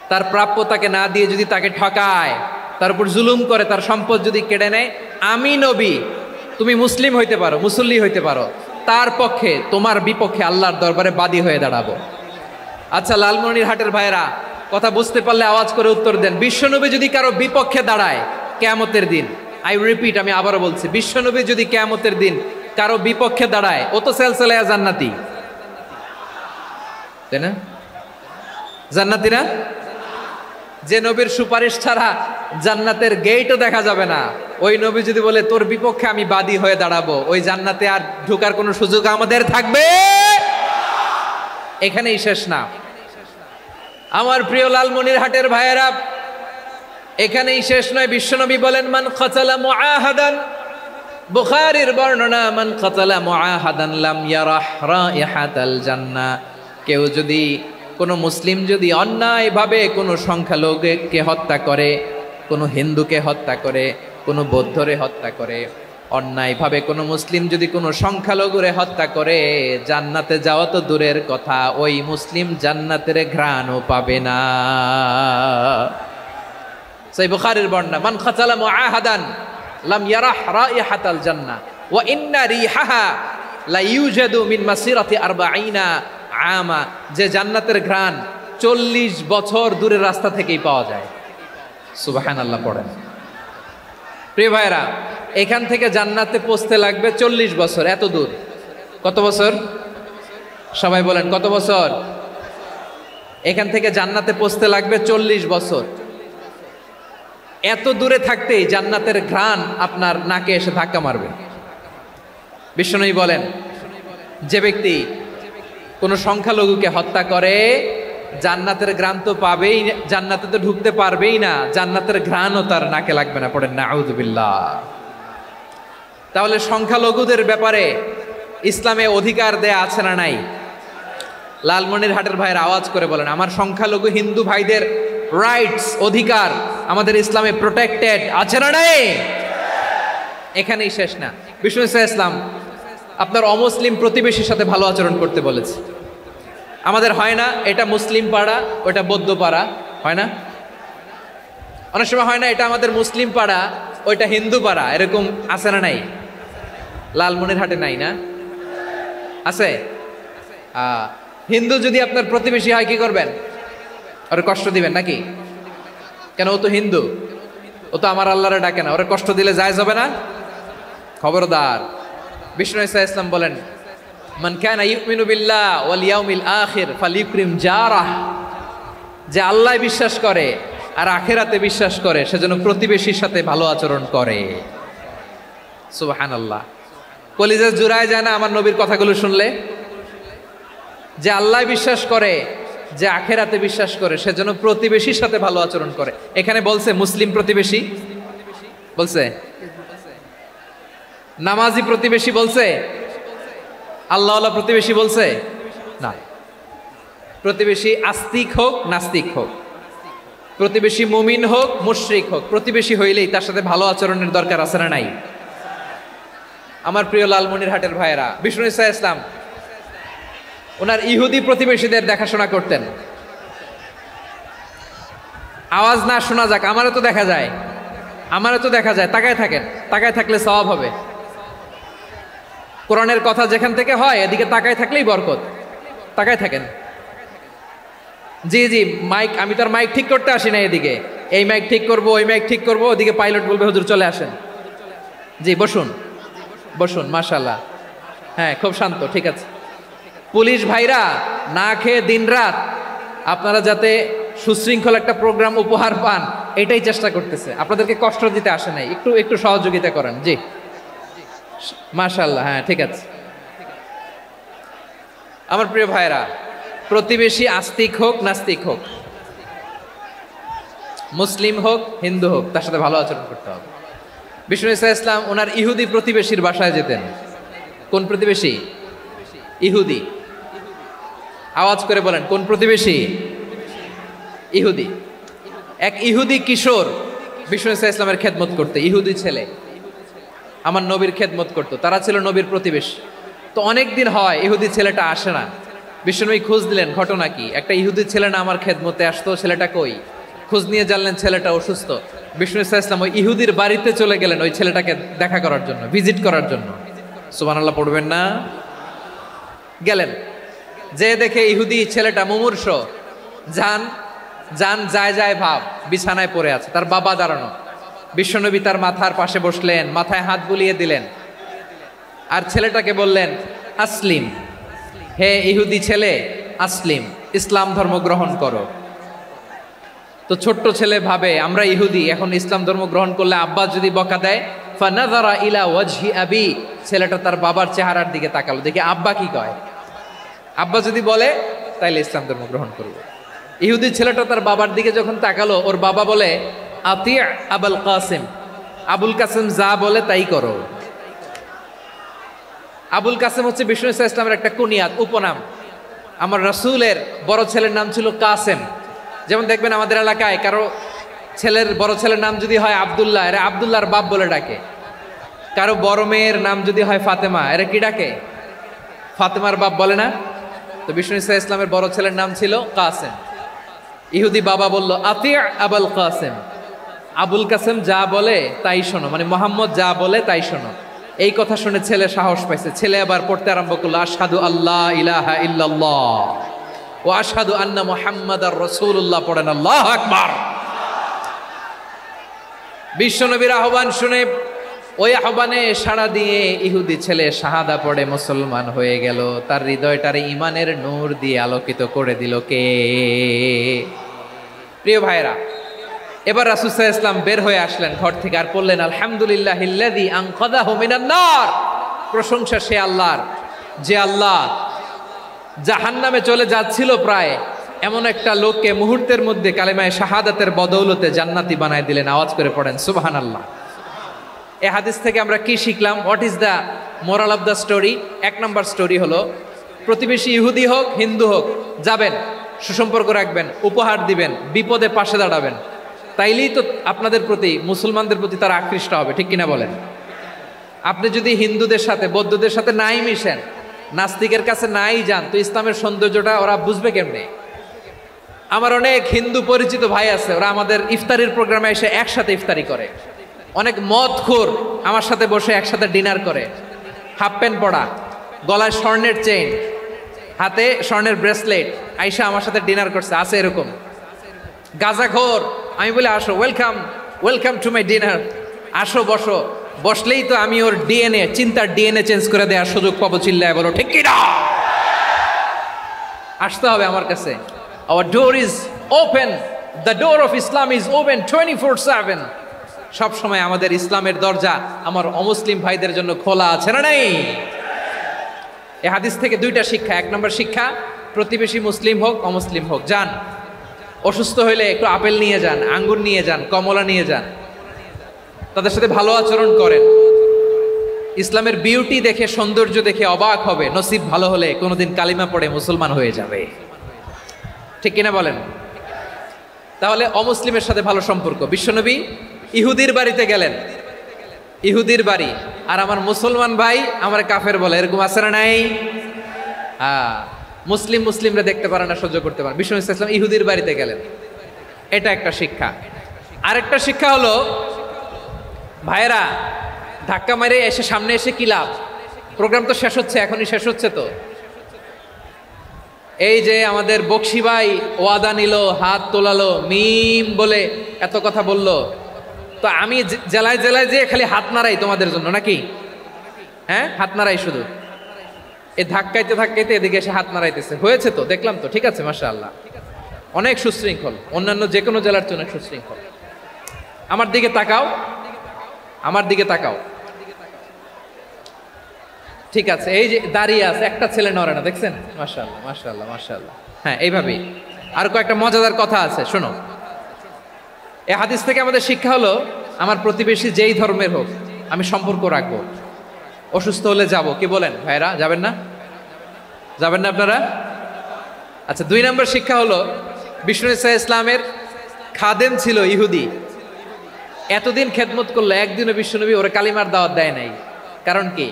তার প্রাপ্য তাকে না দিয়ে যদি তাকে ঠকায়, তার উপর জুলুম করে, তার সম্পদ যদি কেড়ে নেয়, আমি নবী, তুমি মুসলিম হইতে পারো, মুসল্লি হইতে পারো, তার পক্ষে তোমার বিপক্ষে আল্লাহর দরবারে বাদী হয়ে দাঁড়াবো। আচ্ছা লালমনিরহাটের ভাইরা, কথা বুঝতে পারলে আওয়াজ করে উত্তর দেন। বিশ্বনবী যদি কারো বিপক্ষে দাঁড়ায় কিয়ামতের দিন, আই রিপিট, আমি আবারও বলছি, বিশ্বনবী যদি কিয়ামতের দিন কারো বিপক্ষে দাঁড়ায়, ও তো সেলসেলায়া জান্নাতি, তাই না? জান্নাতি না? যে নবীর সুপারিশ ছাড়া জান্নাতের গেটও দেখা যাবে না, ওই নবী যদি বলে তোর বিপক্ষে আমি বাদী হয়ে দাঁড়াবো, ওই জান্নাতে আর ঢোকার কোনো সুযোগ আমাদের থাকবে? এখানেই শেষ না আমার প্রিয় লালমনিরহাটের ভাইয়েরা, এখানেই শেষ নয়। বিশ্বনবী বলেন মান কাতালা মুআহাদান, বুখারীর বর্ণনা, মান কাতালা মুআহাদান লাম ইয়ারাহ রাইহাতাল জান্নাহ। কেউ যদি, কোনো মুসলিম যদি অন্যায়ভাবে কোনো সংখ্যালঘুকে হত্যা করে, কোনো হিন্দুকে হত্যা করে, কোনো বৌদ্ধরে হত্যা করে, অন্যায়ভাবে কোনো মুসলিম যদি কোনো সংখ্যালঘুরে হত্যা করে, জান্নাতে যাওয়া তো দূরের কথা, ওই মুসলিম জান্নাতের ঘ্রাণও পাবে না। সেই বুখারীর বর্ণনা, মান কাতালা মুআহাদান লাম ইয়ারাহ রাইহাতাল জান্নাহ ওয়া ইন্না রিহাহা লা ইউজাদু মিন মাসিরাতি 40 আমা। যে জান্নাতের ঘ্রাণ 40 বছর দূরের রাস্তা থেকেই পাওয়া যায়। সুবহানাল্লাহ পড়েন। প্রিয় ভাইরা, এখান থেকে জান্নাতে পৌঁছতে লাগবে 40 বছর। এত দূর, কত বছর? সবাই বলেন কত বছর? এখান থেকে জান্নাতে পৌঁছতে লাগবে 40 বছর। এত দূরে থাকতেই জান্নাতের ঘ্রাণ আপনার নাকে এসে ধাক্কা মারবে। বিশ্বনবী বলেন যে ব্যক্তি কোন সংখ্যালঘুকে হত্যা করে, জান্নাতের ঘ্রাণ তো পাবেই, জান্নাতে তো ঢুকতে পারবেই না, জান্নাতের ঘ্রাণও তার নাকে লাগবে না। পড়েন নাউযুবিল্লাহ। তাহলে সংখ্যালঘুদের ব্যাপারে ইসলামে অধিকার দেয়া আছে না নাই? লালমনিরহাটের ভাইয়ের আওয়াজ করে বলেন, আমার সংখ্যালঘু হিন্দু ভাইদের রাইটস, অধিকার আমাদের ইসলামে প্রোটেক্টেড আছে না নাই? এখানেই শেষ না। বিষ্ণু ইসলাম আপনার অমুসলিম প্রতিবেশীর সাথে ভালো আচরণ করতে বলেছে। আমাদের হয় না, এটা মুসলিম পাড়া, ওটা বৌদ্ধ পাড়া, হয় না? অনেক সময় হয় না, এটা আমাদের মুসলিম পাড়া, ওইটা হিন্দু পাড়া, এরকম আছে না নাই? লালমনিরহাটে নাই না? আছে? হিন্দু যদি আপনার প্রতিবেশী হয় কি করবেন? ওরে কষ্ট দিবেন নাকি? কেন? ও তো হিন্দু, ও তো আমার আল্লাহরে ডাকে না, ওরে কষ্ট দিলে জায়েজ হবে না? খবরদার। বিষ্ণু ইসলাম বলেন মান কানা ইউমিনু বিল্লাহ ওয়াল ইয়াউমিল আখির ফালিউকরিম জারাহ। যে আল্লাহ বিশ্বাস করে আর আখিরাতে বিশ্বাস করে, সেজন্য প্রতিবেশীর সাথে ভালো আচরণ করে। সুবহানাল্লাহ। কলিজা জুড়ায় যায় না আমার নবীর কথাগুলো শুনলে? যে আল্লাহ বিশ্বাস করে, যে আখিরাতে বিশ্বাস করে, সেজন্য প্রতিবেশীর সাথে ভালো আচরণ করে। এখানে বলছে মুসলিম প্রতিবেশী, বলছে নামাজি প্রতিবেশী, বলছে আল্লাহওয়ালা প্রতিবেশী, বলছে না। প্রতিবেশী আস্তিক হোক নাস্তিক হোক, প্রতিবেশী মুমিন হোক মুশরিক হোক, প্রতিবেশী হইলেই তার সাথে ভালো আচরণের দরকার আছে না নাই? আমার প্রিয় লালমনিরহাটের ভাইয়েরা, বিষ্ণু ইসলাম ওনার ইহুদি প্রতিবেশীদের দেখাশোনা করতেন। আওয়াজ না শোনা যাক, আমারও তো দেখা যায়, আমারও তো দেখা যায়। তাকায় থাকেন, তাকায় থাকলে সওয়াব হবে। কোরআনের কথা যেখান থেকে হয় এদিকে তাকায় থাকলেই বরকত। তাকায় থাকেন। জি জি, মাইক, আমি তো আর মাইক ঠিক করতে আসি না এদিকে, এই মাইক ঠিক করব, ওই মাইক ঠিক করব, ওদিকে পাইলট বলবে হুজুর চলে আসেন। জি বসুন, বসুন, মাশাআল্লাহ। হ্যাঁ, খুব শান্ত, ঠিক আছে। পুলিশ ভাইরা না খেয়ে দিনরাত আপনারা যাতে সুশৃঙ্খল একটা প্রোগ্রাম উপহার পান, এটাই চেষ্টা করতেছে। আপনাদেরকে কষ্ট দিতে আসে নাই, একটু একটু সহযোগিতা করেন। জি মাশাআল্লাহ, হ্যাঁ ঠিক আছে। আমার প্রিয় ভাইরা, প্রতিবেশী আস্তিক হোক নাস্তিক হোক, মুসলিম হোক হিন্দু হোক তার সাথে ভালো আচরণ করতে হবে। বিষ্ণু ইসা ইসলাম ওনার ইহুদি প্রতিবেশীর বাসায় যেতেন। কোন প্রতিবেশী? ইহুদি। আওয়াজ করে বলেন, কোন প্রতিবেশী? ইহুদি। এক ইহুদি কিশোর বিষ্ণু ইসা ইসলামের খেদমত করতে, ইহুদি ছেলে আমার নবীর খেদমত করতো, তারা ছিল নবীর প্রতিবেশী। তো অনেক দিন হয় ইহুদি ছেলেটা আসে না। বিশ্বনবী খোঁজ দিলেন, ঘটনা কি? একটা ইহুদি ছেলে না আমার খেদমতে আসতো, ছেলেটা কই? খোঁজ নিয়ে জানলেন ছেলেটা অসুস্থ। বিষ্ণু ইসা ইসলাম ওই ইহুদির বাড়িতে চলে গেলেন ওই ছেলেটাকে দেখা করার জন্য, ভিজিট করার জন্য। সুবহানাল্লাহ পড়বেন না? গেলেন, যে দেখে ইহুদি ছেলেটা মুমূর্ষ, যান যান যায় যায় ভাব, বিছানায় পড়ে আছে, তার বাবা দাঁড়ানো। বিশ্বনবী তার মাথার পাশে বসলেন, মাথায় হাত বুলিয়ে দিলেন, আর ছেলেটাকে বললেন আসলিম, হে ইহুদি ছেলে আসলিম, ইসলাম ধর্ম গ্রহণ করো। তো ছোট্ট ছেলে ভাবে আমরা ইহুদি, এখন ইসলাম ধর্ম গ্রহণ করলে আব্বা যদি বকা দেয়, ফানাযারা ইলা ওয়াজহি আবি, ছেলেটা তার বাবার চেহারার দিকে তাকালো, দেখি আব্বা কি কয়। আব্বা যদি বলে তাইলে ইসলাম ধর্ম গ্রহণ করবো। ইহুদি ছেলেটা তার বাবার দিকে যখন তাকালো, ওর বাবা বলে আতি আবুল কাসিম, আবুল কাসিম যা বলে তাই করো। আবুল কাসিম হচ্ছে বিষ্ণু ইসা ইসলামের একটা কুনিয়াত, উপনাম। আমার রাসূলের বড় ছেলের নাম ছিল কাসেম। যেমন দেখবেন আমাদের এলাকায় কারো ছেলের বড় ছেলের নাম যদি হয় আব্দুল্লাহ, এরা আব্দুল্লাহর বাপ বলে ডাকে। কারো বড় মেয়ের নাম যদি হয় ফাতেমা, এরা কি ডাকে? ফাতেমার বাপ বলে না? তো বিষ্ণু ইসা ইসলামের বড় ছেলের নাম ছিল কাসেম। ইহুদি বাবা বলল আতি আবুল কাসেম, আবুল কাসেম যা বলে তাই শোনো, মানে মোহাম্মদ যা বলে তাই শোনো। এই কথা শুনে ছেলে সাহস পাইছে, ছেলে আবার পড়তে আরম্ভ করলো আশহাদু আল্লাহ ইলাহা ইল্লাল্লাহ ও আশহাদু আন্না মুহাম্মাদার রাসূলুল্লাহ, পড়েন আল্লাহু আকবার। বিশ্বনবীর আহ্বান শুনে ওই আহ্বানে সাড়া দিয়ে ইহুদি ছেলে শাহাদা পড়ে মুসলমান হয়ে গেল। তার হৃদয়টারে ইমানের নূর দিয়ে আলোকিত করে দিল কে? প্রিয় ভাইরা, এবার রাসূল সাল্লাল্লাহু আলাইহি ওয়াসাল্লাম বের হয়ে আসলেন ঘর থেকে, আর বললেন আলহামদুলিল্লাহিল্লাযী আনকাযাহু মিনান নার, প্রশংসা সে আল্লাহর যে আল্লাহ জাহান্নামে চলে যাচ্ছিল প্রায় এমন একটা লোককে মুহূর্তের মধ্যে কালেমায়ে শাহাদাতের বদৌলতে জান্নাতি বানায় দিলেন। আওয়াজ করে পড়েন সুবহানাল্লাহ। এই হাদিস থেকে আমরা কি শিখলাম? What is the moral of the story? এক নম্বর স্টোরি হলো, প্রতিবেশী ইহুদি হোক হিন্দু হোক, যাবেন, সুসম্পর্ক রাখবেন, উপহার দিবেন, বিপদে পাশে দাঁড়াবেন, তাইলেই তো আপনাদের প্রতি, মুসলমানদের প্রতি তারা আকৃষ্ট হবে, ঠিক কিনা বলেন? আপনি যদি হিন্দুদের সাথে বৌদ্ধদের সাথে নাই মিশেন, নাস্তিকের কাছে নাই যান, তো ইসলামের সৌন্দর্যটা ওরা বুঝবে কেমনে? আমার অনেক হিন্দু পরিচিত ভাই আছে, ওরা আমাদের ইফতারির প্রোগ্রামে এসে একসাথে ইফতারি করে। অনেক মদখোর আমার সাথে বসে একসাথে ডিনার করে, হাফ প্যান্ট পরা, গলায় স্বর্ণের চেইন, হাতে স্বর্ণের ব্রেসলেট, আইসা আমার সাথে ডিনার করছে, আছে এরকম। গাঁজাখোর, আমি বলি আসো, welcome welcome to my dinner, আসো বসো, বসলেই তো আমি ওর ডিএনএ, চিন্তার ডিএনএ চেঞ্জ করে দেওয়ার সুযোগ পাবো। চিল্লায় বলো ঠিক কি না? আসতে হবে আমার কাছে। Hour door is open, the door of Islam is open 24/7। সব সময় আমাদের ইসলামের দরজা আমার অমুসলিম ভাইদের জন্য খোলা আছে না নাই? এই হাদিস থেকে দুইটা শিক্ষা। এক নম্বর শিক্ষা, প্রতিবেশী মুসলিম হোক অমুসলিম হোক, যান, অসুস্থ হইলে একটু আপেল নিয়ে যান, আঙ্গুর নিয়ে যান, কমলা নিয়ে যান, তাদের সাথে ভালো আচরণ করেন। ইসলামের বিউটি দেখে, সৌন্দর্য দেখে অবাক হবে, নসিব ভালো হলে কোনোদিন কালিমা পড়ে মুসলমান হয়ে যাবে, ঠিক কিনা বলেন? তাহলে অমুসলিমের সাথে ভালো সম্পর্ক। বিশ্বনবী ইহুদির বাড়িতে গেলেন, ইহুদির বাড়ি, আর আমার মুসলমান ভাই আমার কাফের বলে, এরকম আছে না নাই? মুসলিম মুসলিমরা দেখতে পারে না, সহ্য করতে পারে। বিশ্বনবী সাল্লাল্লাহু আলাইহি ওয়াসাল্লাম ইহুদির বাড়িতে গেলেন, এটা একটা শিক্ষা। আরেকটা শিক্ষা হলো, ভাইরা ধাক্কা মেরে এসে সামনে এসে কি লাভ? প্রোগ্রাম তো শেষ হচ্ছে, এখনই শেষ হচ্ছে। তো এই যে আমাদের বকশি ভাই ওয়াদা নিল, হাত তোলালো, মিম বলে এত কথা বলল, তো আমি জেলায় জেলায় যে খালি হাত নাড়াই তোমাদের জন্য নাকি? হ্যাঁ, হাত নাড়াই শুধু। এই ধাক্কাইতে ধাক্কাইতে এদিকে এসে হাত নাড়াইতেছে, হয়েছে তো, দেখলাম তো, ঠিক আছে, মাশাআল্লাহ, অনেক সুশৃঙ্খল, অন্যান্য যে কোনো জেলার চেয়ে অনেক সুশৃঙ্খল। আমার দিকে তাকাও, আমার দিকে তাকাও, ঠিক আছে। এই যে দাঁড়িয়ে আছে, একটা ছেলে নড়ে না, দেখছেন? মাশাআল্লাহ মাশাআল্লাহ মাশাআল্লাহ। হ্যাঁ, এইভাবেই। আর কয়েকটা মজাদার কথা আছে, শোনো। এই হাদিস থেকে আমাদের শিক্ষা হলো, আমার প্রতিবেশী যেই ধর্মের হোক আমি সম্পর্ক রাখবো। অসুস্থ হলে যাব, কি বলেন ভাইরা, যাবেন না? যাবেন না আপনারা? আচ্ছা, 2 নম্বর শিক্ষা হলো, বিষ্ণু ইসা ইসলামের খাদেম ছিল ইহুদি, এতদিন খেদমত করলো, একদিনও বিশ্বনবী ওরা কালিমার দাওয়াত দেয় নাই। কারণ কি?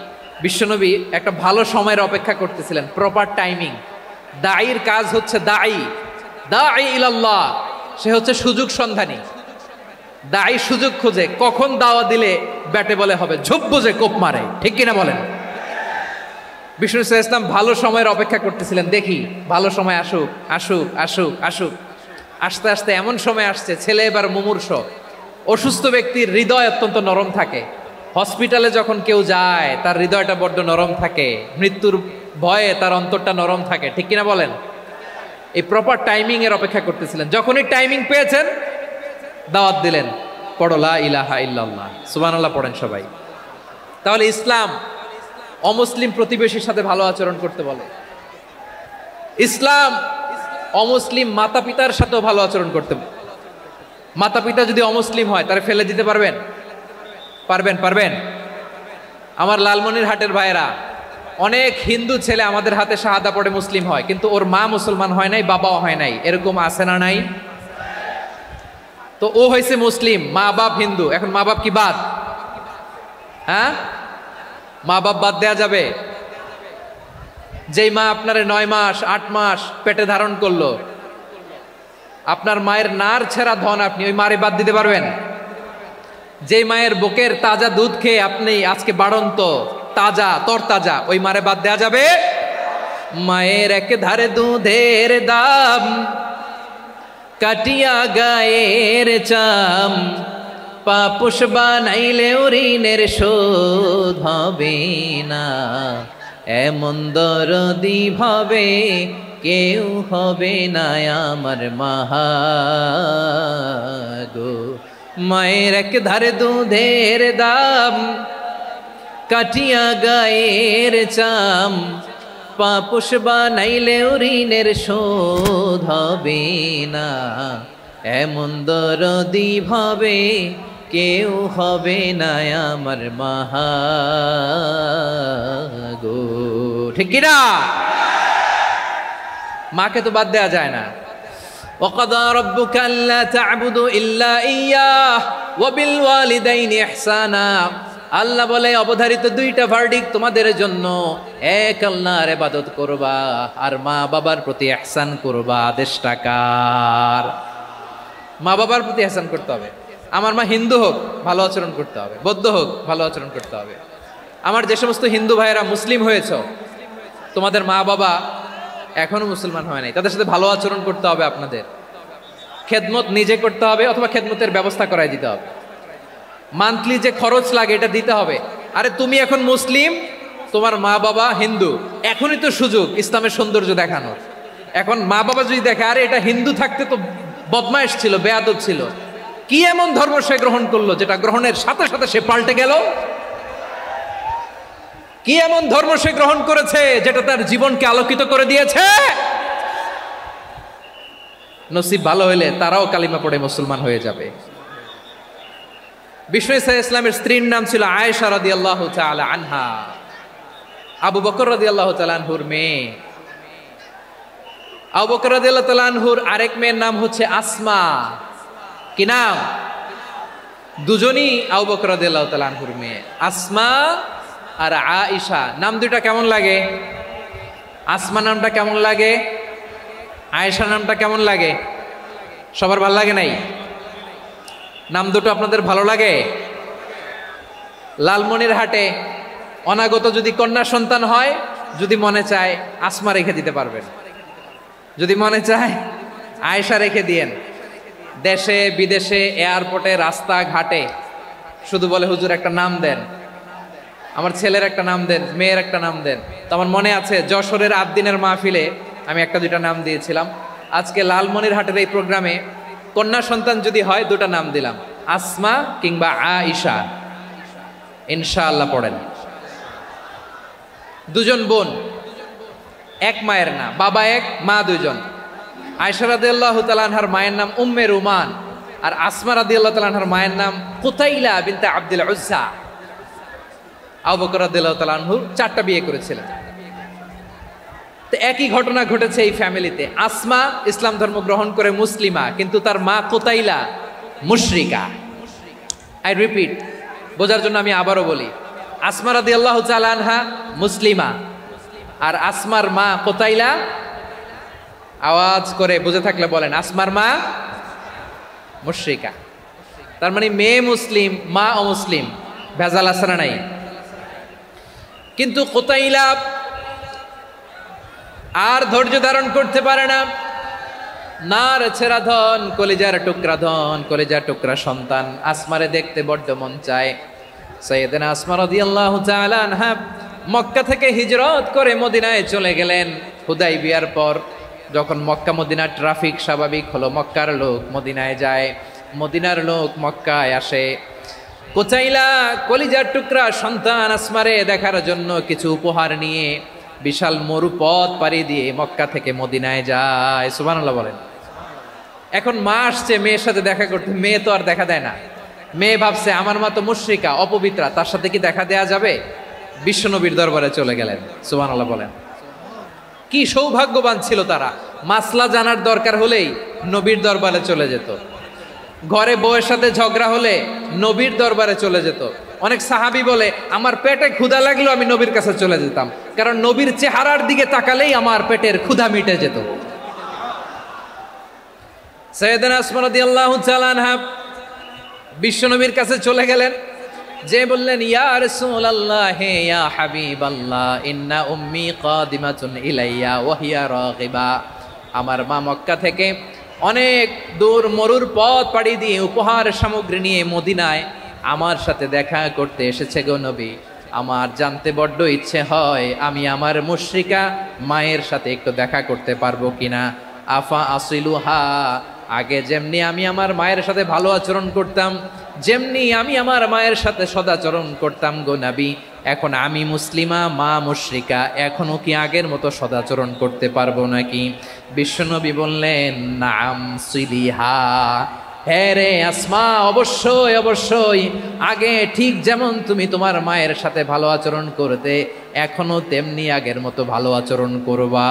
বিশ্বনবী একটা ভালো সময়ের অপেক্ষা করতেছিলেন, প্রপার টাইমিং। দায়ীর কাজ হচ্ছে দাঈ ইলাল্লাহ, সে হচ্ছে সুযোগ সন্ধানী। দায়ী সুযোগ খোঁজে, কখন দাওয়া দিলে ব্যাটে বলে হবে, ঝোপ বোঝে কোপ মারে, ঠিক কিনা বলেন? বিষ্ণু ইসলাম ভালো সময়ের অপেক্ষা করতেছিলেন, দেখি ভালো সময় আসুক আসুক আসুক আসুক। আস্তে আস্তে এমন সময় আসছে, ছেলে এবার মুমূর্ষ, অসুস্থ ব্যক্তির হৃদয় অত্যন্ত নরম থাকে। হসপিটালে যখন কেউ যায় তার হৃদয়টা বড্ড নরম থাকে, মৃত্যুর ভয়ে তার অন্তরটা নরম থাকে, ঠিক কিনা বলেন? এই প্রপার টাইমিং এর অপেক্ষা করতেছিলেন। যখনই টাইমিং পেয়েছেন দাওয়াত দিলেন, পড়ো লা ইলাহা ইল্লাল্লাহ, সুবহানাল্লাহ পড়েন সবাই। তাহলে ইসলাম অমুসলিম প্রতিবেশীর সাথে ভালো আচরণ করতে বলে। ইসলাম অমুসলিম মাতা পিতার সাথেও ভালো আচরণ করতে বলে। মাতা পিতা যদি অমুসলিম হয় তারা ফেলে দিতে পারবেন? পারবেন? আমার লালমনিরহাটের ভাইয়েরা, অনেক হিন্দু ছেলে আমাদের হাতে শাহাদা পড়ে মুসলিম হয়, কিন্তু ওর মা মুসলমান হয় নাই, বাবাও হয় নাই, এরকম আছে না নাই? তো ও হয়েছে মুসলিম, মা বাপ হিন্দু, এখন মা বাপ কি বাদ? হ্যাঁ, মা বাপ বাদ দেয়া যাবে? যেই মা আপনার 9 মাস 8 মাস পেটে ধারণ করলো, আপনার মায়ের নার ছেঁড়া ধন, আপনি ওই মারে বাদ দিতে পারবেন? যেই মায়ের বুকের তাজা দুধ খেয়ে আপনি আজকে বাড়ন্ত তাজা তরতাজা, ওই মারে বাদ দেয়া যাবে? মায়ের এক ধারে দুধের দাম, কাটিয়া গায়ের চাম, পাপুষ বানাইলেও ঋণের শোধ হবে না, এমন দরদি ভাবে কেউ হবে না আমার মাগো। মায়ের এক ধারে দুধের দাম, কাটিয়া গায়ের চাম, পাপুষ বানাইলেও ঋণের শোধ হবে না, এমন দরদি ভাবে কেউ হবে না আমার মাগো, ঠিক কিনা? মাকে তো বাদ দেয়া যায় না। وَقَضَى رَبُّكَ أَلَّا تَعْبُدُوا إِلَّا إِيَّاهُ وَبِالْوَالِدَيْنِ إِحْسَانًا। আল্লাহ বলে অবধারিত 2টা ভার্ডিক্ট তোমাদের জন্য, এক আল্লাহর ইবাদত করবা আর মা বাবার প্রতি ইহসান করবা। আদেশটা কার? মা বাবার প্রতি ইহসান করতে হবে। আমার মা হিন্দু হোক ভালো আচরণ করতে হবে, বৌদ্ধ হোক ভালো আচরণ করতে হবে। আমার যে সমস্ত হিন্দু ভাইয়েরা মুসলিম হয়েছ, তোমাদের মা বাবা এখনো মুসলমান হয় নাই, তাদের সাথে ভালো আচরণ করতে হবে। আপনাদের খেদমত নিজে করতে হবে অথবা খেদমতের ব্যবস্থা করাই দিতে হবে। মান্থলি যে খরচ লাগে এটা দিতে হবে। আরে তুমি এখন মুসলিম, তোমার মা বাবা হিন্দু, এখনই তো সুযোগ ইসলামের সৌন্দর্য দেখানোর। এখন মা বাবা যদি দেখে আরে এটা হিন্দু থাকতে তো বদমাইশ ছিল, বেয়াদব ছিল, কি এমন ধর্ম সে গ্রহণ করলো যেটা গ্রহণের সাথে সাথে সে পাল্টে গেল? কি এমন ধর্ম সে গ্রহণ করেছে যেটা তার জীবনকে আলোকিত করে দিয়েছে? নসিব ভালো হইলে তারাও কালিমা পড়ে মুসলমান হয়ে যাবে। বিষ্ণু ইসা ইসলামের স্ত্রীর নাম ছিল আয়েশা রাদিয়াল্লাহু তাআলা আনহা, আবু বকর রাদিয়াল্লাহু তাআলা আনহুর মেয়ে। আবু বকর রাদিয়াল্লাহু তাআলা আনহুর আরেক মেয়ের নাম হচ্ছে আসমা। কি নাম? দুজনই আবু বকর রাদিয়াল্লাহু তাআলা আনহুর মেয়ে, আসমা আর আয়েশা। নাম দুইটা কেমন লাগে? আসমা নামটা কেমন লাগে? আয়েশা নামটা কেমন লাগে? সবার ভালো লাগে নাই? নাম দুটো আপনাদের ভালো লাগে? লালমনিরহাটে অনাগত যদি কন্যা সন্তান হয়, যদি মনে চায় আসমা রেখে দিতে পারবেন, যদি মনে চায় আয়েশা রেখে দিয়েন। দেশে বিদেশে এয়ারপোর্টে রাস্তাঘাটে শুধু বলে হুজুর একটা নাম দেন, আমার ছেলের একটা নাম দেন, মেয়ের একটা নাম দেন। তো আমার মনে আছে যশোরের 8 দিনের মাহফিলে আমি 1-2টা নাম দিয়েছিলাম। আজকে লালমনিরহাটের এই প্রোগ্রামে কন্যা সন্তান যদি হয় 2টা নাম দিলাম, আসমা কিংবা আয়েশা। ইনশাআল্লাহ পড়েন। দুজন বোন, এক মায়ের না, বাবা এক মা দুজন। আয়েশা রাদিয়াল্লাহু তাআলা আনহার মায়ের নাম উম্মে রুমান আর আসমা রাদিয়াল্লাহু তাআলা আনহার মায়ের নাম কুতাইলা বিনতে আব্দুল উজ্জা। আবু বকর রাদিয়াল্লাহু তাআলা আনহু 4টা বিয়ে করেছিলেন। তো একই ঘটনা ঘটেছে এই ফ্যামিলিতে। আসমা ইসলাম ধর্ম গ্রহণ করে মুসলিমা, কিন্তু তার মা কুতাইলা মুশরিকা। আই রিপিট, বোঝার জন্য আমি আবারও বলি, আসমা রাদিয়াল্লাহু তাআলা আনহা মুসলিমা, আর আসমার মা কুতাইলা, আওয়াজ করে বুঝে থাকলে বলেন, আসমার মা মুশরিকা। তার মানে মেয়ে মুসলিম, মা অমুসলিম, ভেজাল আছে না নাই? কিন্তু কুতাইলা আর ধৈর্য ধারণ করতে পারে না। নার ছেড়া ধন, কলিজার টুকরা ধন, কলিজার টুকরা সন্তান আসমারে দেখতে বড্ড মন চায়। সাইয়েদনা আসমা রাদিয়াল্লাহু তাআলা আনহা মক্কা থেকে হিজরত করে মদিনায় চলে গেলেন। হুদাইবিয়ার পর যখন মক্কা মদিনার ট্রাফিক স্বাভাবিক হলো, মক্কার লোক মদিনায় যায়, মদিনার লোক মক্কায় আসে। কুতাইলা কলিজার টুকরা সন্তান আসমারে দেখার জন্য কিছু উপহার নিয়ে বিশাল মরুপথ পাড়ি দিয়ে মক্কা থেকে মদিনায় যায়। সুবহানাল্লাহ বলেন। এখন মা আসছে মেয়ের সাথে দেখা করতে, মেয়ে তো আর দেখা দেয় না। মেয়ে ভাবছে আমার মা তো মুশরিকা, অপবিত্রা, তার সাথে কি দেখা দেয়া যাবে? বিশ্বনবীর দরবারে চলে গেলেন। সুবহানাল্লাহ বলেন। কি সৌভাগ্যবান ছিল তারা, মাসলা জানার দরকার হলেই নবীর দরবারে চলে যেত। ঘরে বউয়ের সাথে ঝগড়া হলে নবীর দরবারে চলে যেত। অনেক সাহাবী বলে আমার পেটে ক্ষুধা লাগলো আমি নবীর কাছে চলে যেতাম, কারণ নবীর চেহারার দিকে তাকালেই আমার পেটের ক্ষুধা মিটে যেত। সাইয়েদনা আসমা রাদিয়াল্লাহু তাআলা আনহা বিশ্বনবীর কাছে চলে গেলেন, যে বললেন ইয়া রাসূলুল্লাহ ইয়া হাবিবাল্লাহ ইন্না উম্মি কাদিমাতুন ইলাইয়া ওয়া হিয়া রাগিবা। আমার মা মক্কা থেকে অনেক দূর মরুর পথ পাড়ি দিয়ে উপহার সামগ্রী নিয়ে মদিনায় আমার সাথে দেখা করতে এসেছে গো নবী। আমার জানতে বড্ড ইচ্ছে হয় আমি আমার মুশরিকা মায়ের সাথে একটু দেখা করতে পারবো কিনা। আফা আসিলুহা, আগে যেমনি আমি আমার মায়ের সাথে ভালো আচরণ করতাম, যেমনি আমি আমার মায়ের সাথে সদাচরণ করতাম গো নবী, এখন আমি মুসলিমা মা মুশরিকা, এখনো কি আগের মতো সদাচরণ করতে পারবো নাকি? বিশ্বনবী বললেন নাম সিলিহা, হ্যাঁ রে আসমা, অবশ্যই অবশ্যই, আগে ঠিক যেমন তুমি তোমার মায়ের সাথে ভালো আচরণ করতে এখনো তেমনি আগের মতো ভালো আচরণ করবা।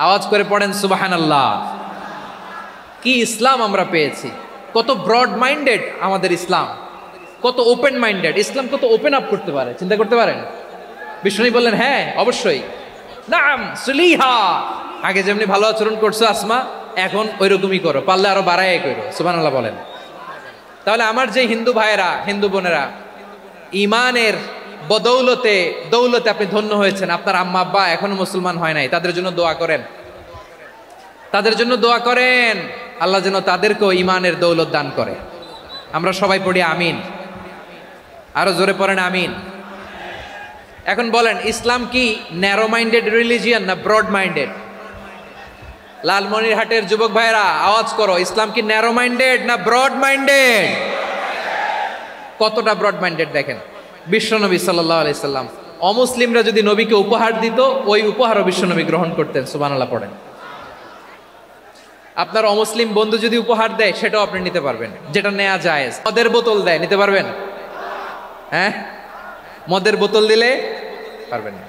আওয়াজ করে পড়েন সুবহানাল্লাহ। কি ইসলাম আমরা পেয়েছি, কত ব্রড মাইন্ডেড আমাদের ইসলাম, কত ওপেন মাইন্ডেড ইসলাম, কত ওপেন আপ করতে পারে, চিন্তা করতে পারেন। বিষ্ণু বললেন হ্যাঁ অবশ্যই, নাম সুলিহা, আগে যেমনি ভালো আচরণ করছো আসমা এখন ওইরকমই করো, পারলে আরো বাড়ায় করো। সুবহানাল্লাহ বলেন। তাহলে আমার যে হিন্দু ভাইয়েরা, হিন্দু বোনেরা, ইমানের বদৌলতে দৌলতে আপনি ধন্য হয়েছেন, আপনার আম্মা আব্বা এখনো মুসলমান হয় নাই, তাদের জন্য দোয়া করেন, তাদের জন্য দোয়া করেন, আল্লাহ যেন তাদেরকেও ইমানের দৌলত দান করে। আমরা সবাই পড়ি আমিন, আরো জোরে পড়েন আমিন। এখন বলেন ইসলাম কি ন্যারো মাইন্ডেড রিলিজিয়ান না ব্রড মাইন্ডেড? লালমনিরহাটের যুবক ভাইরা আওয়াজ করো, ইসলাম কি ন্যারো মাইন্ডেড না ব্রড মাইন্ডেড? কতটা ব্রড মাইন্ডেড দেখেন। বিশ্বনবী সাল্লাল্লাহু আলাইহি সাল্লাম অমুসলিমরা যদি নবীকে উপহার দিত, ওই উপহারও বিশ্বনবী গ্রহণ করতেন। সুবহানাল্লাহ পড়েন। আপনার অমুসলিম বন্ধু যদি উপহার দেয় সেটাও আপনি নিতে পারবেন, যেটা নেওয়া যায়। মদের বোতল দেয়, নিতে পারবেন? হ্যাঁ, মদের বোতল দিলে পারবেন না।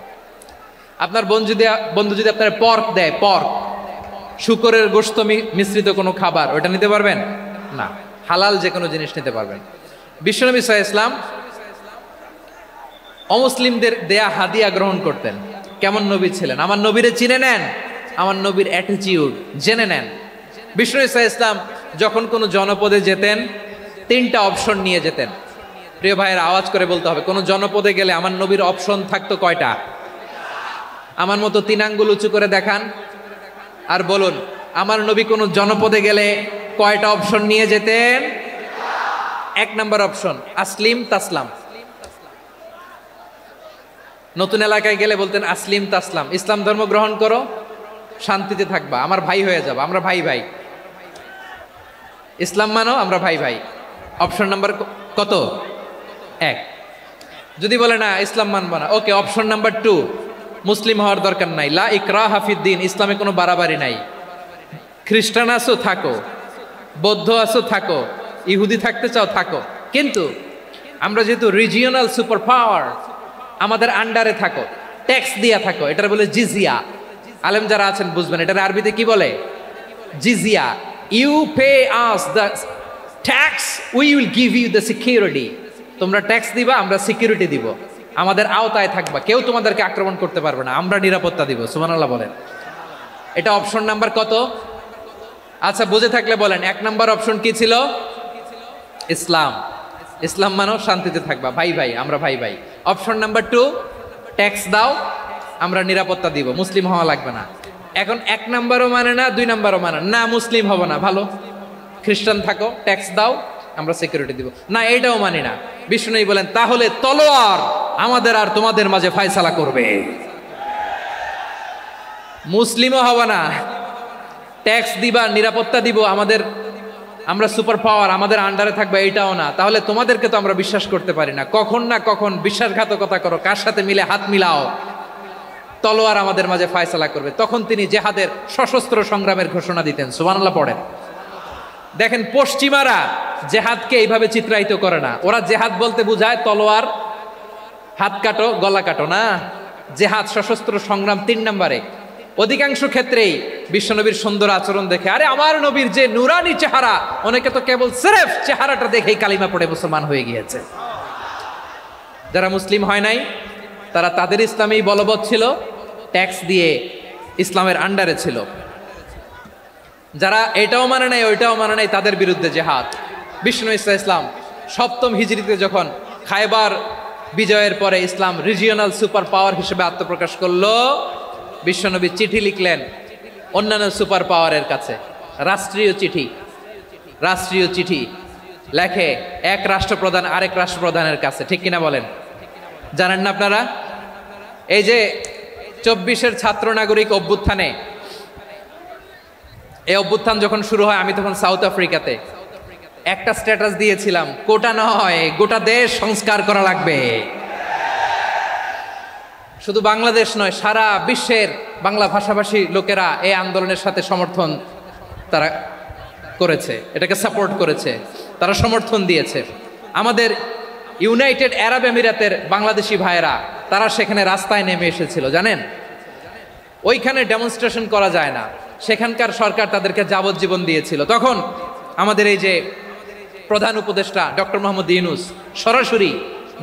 আপনার বন্ধু যদি আপনার পর্ক দেয়, পর্ক, শুকরের গোশত মিশ্রিত কোনো খাবার, ওটা নিতে পারবেন না। হালাল যে কোনো জিনিস নিতে পারবেন। বিশ্বনবী সাল্লাল্লাহু আলাইহি ওয়াসাল্লাম অমুসলিমদের দেয়া হাদিয়া গ্রহণ করতেন। কেমন নবী ছিলেন, আমার নবীরে চিনে নেন, আমার নবীর অ্যাটিটিউড জেনে নেন। বিশ্বনবী সাল্লাল্লাহু আলাইহি ওয়াসাল্লাম যখন কোনো জনপদে যেতেন 3টা অপশন নিয়ে যেতেন। প্রিয় ভাইয়ের আওয়াজ করে বলতে হবে, কোন জনপদে গেলে আমার নবীর অপশন থাকতো কয়টা? আমার মতো 3 আঙ্গুল উঁচু করে দেখান আর বলুন, আমার নবী কোন জনপদে গেলে কয়টা অপশন নিয়ে যেতেন? 1 নম্বর অপশন আসলিম তাসলাম। নতুন এলাকায় গেলে বলতেন আসলিম তাসলাম, ইসলাম ধর্ম গ্রহণ করো, শান্তিতে থাকবা, আমার ভাই হয়ে যাবা, আমরা ভাই ভাই, ইসলাম মানো, আমরা ভাই ভাই। অপশন নাম্বার কত? 1। যদি বলে না ইসলাম মানবো না, ওকে, অপশন নাম্বার 2, মুসলিম হওয়ার দরকার নাই, লা ইকরাহা ফিদ্দিন, ইসলামে কোনো বাড়াবাড়ি নাই, খ্রিস্টান আছো থাকো, বৌদ্ধ আছো থাকো, ইহুদি থাকতে চাও থাকো, কিন্তু আমরা যেহেতু রিজিওনাল সুপার পাওয়ার, আমাদের আন্ডারে থাকো, ট্যাক্স দিয়া থাকো, এটার বলে জিজিয়া। আলেম যারা আছেন বুঝবেন এটার আরবিতে কি বলে, জিজিয়া। You pay us the tax, we will give you the security. তোমরা ট্যাক্স দিবা, আমরা সিকিউরিটি দিব, আমাদের আওতায় থাকবা, কেউ তোমাদেরকে আক্রমণ করতে পারবে না, আমরা নিরাপত্তা দিব। সুবহানাল্লাহ বলেন। এটা অপশন নাম্বার কত? আচ্ছা বুঝে থাকলে বলেন, 1 নাম্বার অপশন কি ছিল? ইসলাম। ইসলাম মানো শান্তিতে থাকবা, ভাই ভাই, আমরা ভাই ভাই। অপশন নাম্বার 2, ট্যাক্স দাও, আমরা নিরাপত্তা দিব, মুসলিম হওয়া লাগবে না। এখন 1 নাম্বারও মানে না, 2 নাম্বারও মানে না, মুসলিম হব না, ভালো, খ্রিস্টান থাকো, ট্যাক্স দাও, আমরা সিকিউরিটি দিব না, এইটাও মানি না। বিষ্ণু বলেন তাহলে তলোয়ার আমাদের আর তোমাদের মাঝে ফয়সালা করবে, মুসলিমও হবে না, ট্যাক্স দিবা, নিরাপত্তা দিব, আমরা সুপার পাওয়ার, আমাদের আন্ডারে থাকবে, এইটাও না। তাহলে তোমাদেরকে তো আমরা বিশ্বাস করতে পারি না, কখন না কখন বিশ্বাসঘাতকতা করো, কার সাথে মিলে হাত মিলাও, তলোয়ার আমাদের মাঝে ফয়সালা করবে। তখন তিনি জেহাদের সশস্ত্র সংগ্রামের ঘোষণা দিতেন। সুবহানাল্লাহ পড়েন। দেখেন পশ্চিমারা জেহাদকে এইভাবে চিত্রায়িত করে না, ওরা জেহাদ বলতে বুঝায় তলোয়ার, হাত কাটো, গলা কাটো না, জেহাদ সশস্ত্র সংগ্রাম 3 নম্বরে। অধিকাংশ ক্ষেত্রেই বিশ্বনবীর সুন্দর আচরণ দেখে, আরে আমার নবীর যে নুরানি চেহারা, অনেকে তো কেবল সিরেফ চেহারাটা দেখেই কালিমা পড়ে মুসলমান হয়ে গিয়েছে। যারা মুসলিম হয় নাই তারা তাদের ইসলামেই বলবৎ ছিল, ট্যাক্স দিয়ে ইসলামের আন্ডারে ছিল। যারা এটাও মানে নাই ওইটাও মানে নাই, তাদের বিরুদ্ধে জেহাদ। বিষ্ণু ইসলাম 7ম হিজরিতে যখন খায়বার বিজয়ের পরে ইসলাম রিজিওনাল সুপার পাওয়ার হিসেবে আত্মপ্রকাশ করলো, বিশ্বনবী চিঠি লিখলেন অন্যান্য সুপার পাওয়ারের কাছে, রাষ্ট্রীয় চিঠি লেখে এক রাষ্ট্রপ্রধান আরেক রাষ্ট্রপ্রধানের কাছে, ঠিক কিনা বলেন? জানেন না আপনারা? এই যে 24-এর ছাত্র নাগরিক অভ্যুত্থানে, এই অভ্যুত্থান যখন শুরু হয়, আমি তখন সাউথ আফ্রিকাতে, একটা স্ট্যাটাস দিয়েছিলাম, কোটা নয় গোটা দেশ সংস্কার করা লাগবে। শুধু বাংলাদেশ নয়, সারা বিশ্বের বাংলা ভাষাভাষী লোকেরা এই আন্দোলনের সাথে সমর্থন তারা করেছে, এটাকে সাপোর্ট করেছে, তারা সমর্থন দিয়েছে। আমাদের ইউনাইটেড আরব আমিরাতের বাংলাদেশি ভাইয়েরা তারা সেখানে রাস্তায় নেমে এসেছিল, জানেন? ওইখানে ডেমনস্ট্রেশন করা যায় না, সেখানকার সরকার তাদেরকে যাবজ্জীবন দিয়েছিল। তখন আমাদের এই যে প্রধান উপদেষ্টা ডক্টর মোহাম্মদ ইউনূস সরাসরি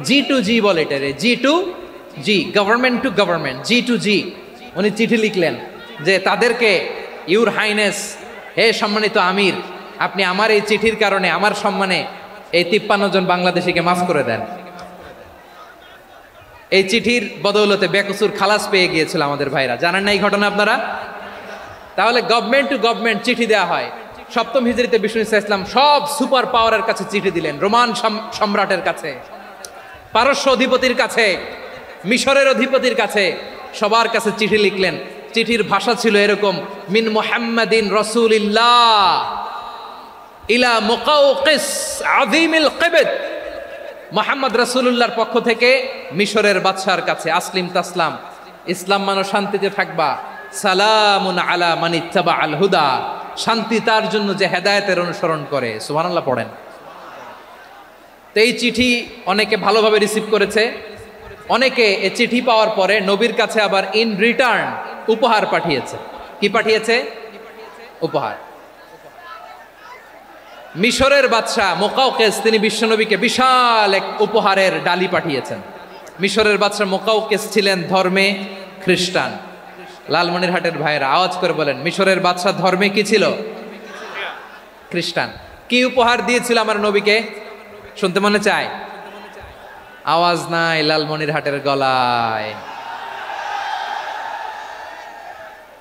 G2G বলে, এটারে G2G, government to government, G2G, উনি চিঠি লিখলেন যে তাদেরকে, ইউর হাইনেস, হে সম্মানিত আমির, আপনি আমার এই চিঠির কারণে আমার সম্মানে এই 53 জন বাংলাদেশিকে মাফ করে দেন। এই চিঠির বদৌলতে বেকসুর খালাস পেয়ে গিয়েছিল আমাদের ভাইরা, জানেন না এই ঘটনা আপনারা? তাহলে গভর্নমেন্ট টু গভর্নমেন্ট চিঠি দেওয়া হয়। 7ম হিজরিতে বিষ্ণু ইসলাম সব সুপার পাওয়ারের কাছে চিঠি দিলেন, রোমান সম্রাটের কাছে, পারস্য অধিপতির কাছে, মিশরের অধিপতির কাছে, সবার কাছে চিঠি লিখলেন। চিঠির ভাষা ছিল এরকম, মিন মুহাম্মাদিন রাসূলিল্লাহ ইলা মুকাওকিস আযীমিল কিবত, মুহাম্মদ রাসূলুল্লাহর পক্ষ থেকে মিশরের বাদশার কাছে, আসলিম তাসলাম, ইসলাম মানো শান্তিতে থাকবা, সালামুন আলা মান ইত্তাবা আল হুদা, শান্তি তার জন্য যে হেদায়েতের অনুসরণ করে। সুবহানাল্লাহ পড়েন। তো এই চিঠি অনেকে ভালোভাবে রিসিভ করেছে, অনেকে এই চিঠি পাওয়ার পরে নবীর কাছে আবার ইন রিটার্ন উপহার পাঠিয়েছে। কি পাঠিয়েছে? উপহার। মিশরের বাদশা মুকাওকিস তিনি বিশ্বনবীকে বিশাল এক উপহারের ডালি পাঠিয়েছেন। মিশরের বাদশা মুকাওকিস ছিলেন ধর্মে খ্রিস্টান। লালমনিরহাটের ভাইয়েরা আওয়াজ করে বলেন, মিশরের বাদশা ধর্মে কি ছিল? খ্রিস্টান। কি উপহার দিয়েছিল আমার নবীকে? শুনতে মনে চায়? আওয়াজ নাই লালমনিরহাটের গলায়,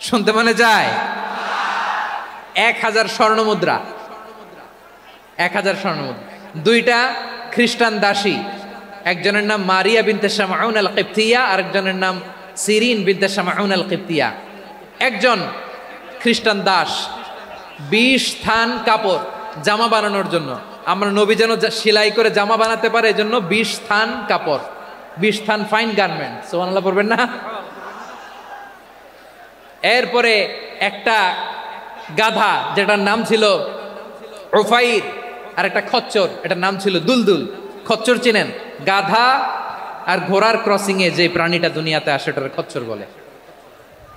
শুনতে মনে চায়? 1000 স্বর্ণমুদ্রা, 1000 স্বর্ণমুদ্রা। 2টা খ্রিস্টান দাসী, একজনের নাম মারিয়া বিনতে শামাউন আল কিবতিয়া, আরেকজনের নাম সিরিন বিনতে শামাউন আল কিবতিয়া। একজন খ্রিস্টান দাস 20 থান কাপড় জামা বানানোর জন্য, আমরা নবী যেন সেলাই করে জামা বানাতে পারে এজন্য 20 থান কাপড়, 20 থান ফাইন গার্মেন্ট। সুবহানাল্লাহ পড়বেন না? এরপরে একটা গাধা যেটার নাম ছিল উফাইর, আর একটা খচ্চর এটার নাম ছিল দুলদুল। খচ্চর চিনেন? গাধা আর ঘোড়ার ক্রসিং এ যে প্রাণীটা দুনিয়াতে আসে ওটার খচ্চর বলে।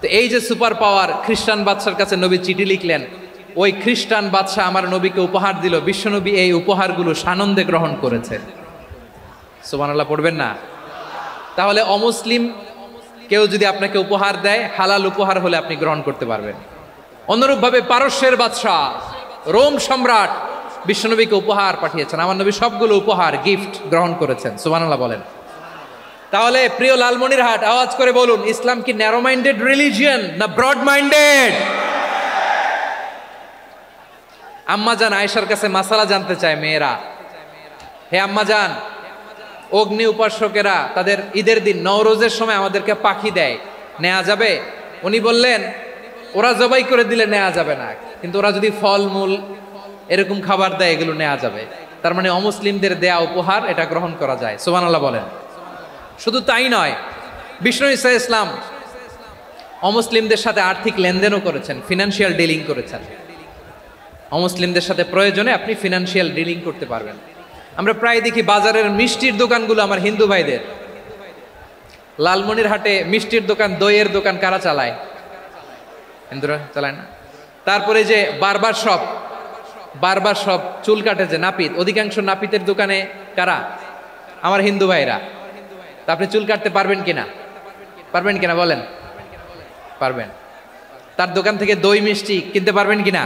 তো এই যে সুপার পাওয়ার, খ্রিস্টান বাদশার কাছে নবী চিঠি লিখলেন, ওই খ্রিস্টান বাদশাহ আমার নবীকে উপহার দিল, বিশ্বনবী এই উপহারগুলো সানন্দে গ্রহণ করেছে। সুবহানাল্লাহ পড়বেন না? তাহলে অমুসলিম কেউ যদি আপনাকে উপহার দেয়, হালাল উপহার হলে আপনি গ্রহণ করতে পারবেন। অনুরূপভাবে পারস্যের বাদশাহ, রোম সম্রাট বিশ্বনবীকে উপহার পাঠিয়েছেন, আমার নবী সবগুলো উপহার গিফট গ্রহণ করেছেন। সুবহানাল্লাহ বলেন। তাহলে প্রিয় লালমনিরহাট, আওয়াজ করে বলুন, ইসলাম কি ন্যারো মাইন্ডেড রিলিজিয়ন না ব্রড মাইন্ডেড? আম্মাজান আয়েশার কাছে মাসালা জানতে চায় মেয়েরা, হে আম্মাজান, অগ্নি উপাসকেরা তাদের ঈদের দিন নওরোজের সময় আমাদেরকে পাখি দেয়, নেওয়া যাবে? উনি বললেন, ওরা জবাই করে দিলে নেওয়া যাবে না, কিন্তু ওরা যদি ফলমূল এরকম খাবার দেয় এগুলো নেওয়া যাবে। তার মানে অমুসলিমদের দেয়া উপহার এটা গ্রহণ করা যায়। সুবহানাল্লাহ বলেন। শুধু তাই নয়, বিষ্ণু ঈসা ইসলাম অমুসলিমদের সাথে আর্থিক লেনদেনও করেছেন, ফিনান্সিয়াল ডিলিং করেছেন। অমুসলিমদের সাথে প্রয়োজনে আপনি ফিনান্সিয়াল ডিলিং করতে পারবেন। আমরা প্রায় দেখি বাজারের মিষ্টির দোকানগুলো আমার হিন্দু ভাইদের। লালমনিরহাটে মিষ্টির দোকান, দইয়ের দোকান কারা চালায়? হিন্দুরা চালায় না? তারপরে যে বারবার শপ, চুল কাটে যে নাপিত, অধিকাংশ নাপিতের দোকানে কারা? আমার হিন্দু ভাইরা। তা আপনি চুল কাটতে পারবেন কিনা? পারবেন কিনা বলেন? পারবেন। তার দোকান থেকে দই মিষ্টি কিনতে পারবেন কিনা?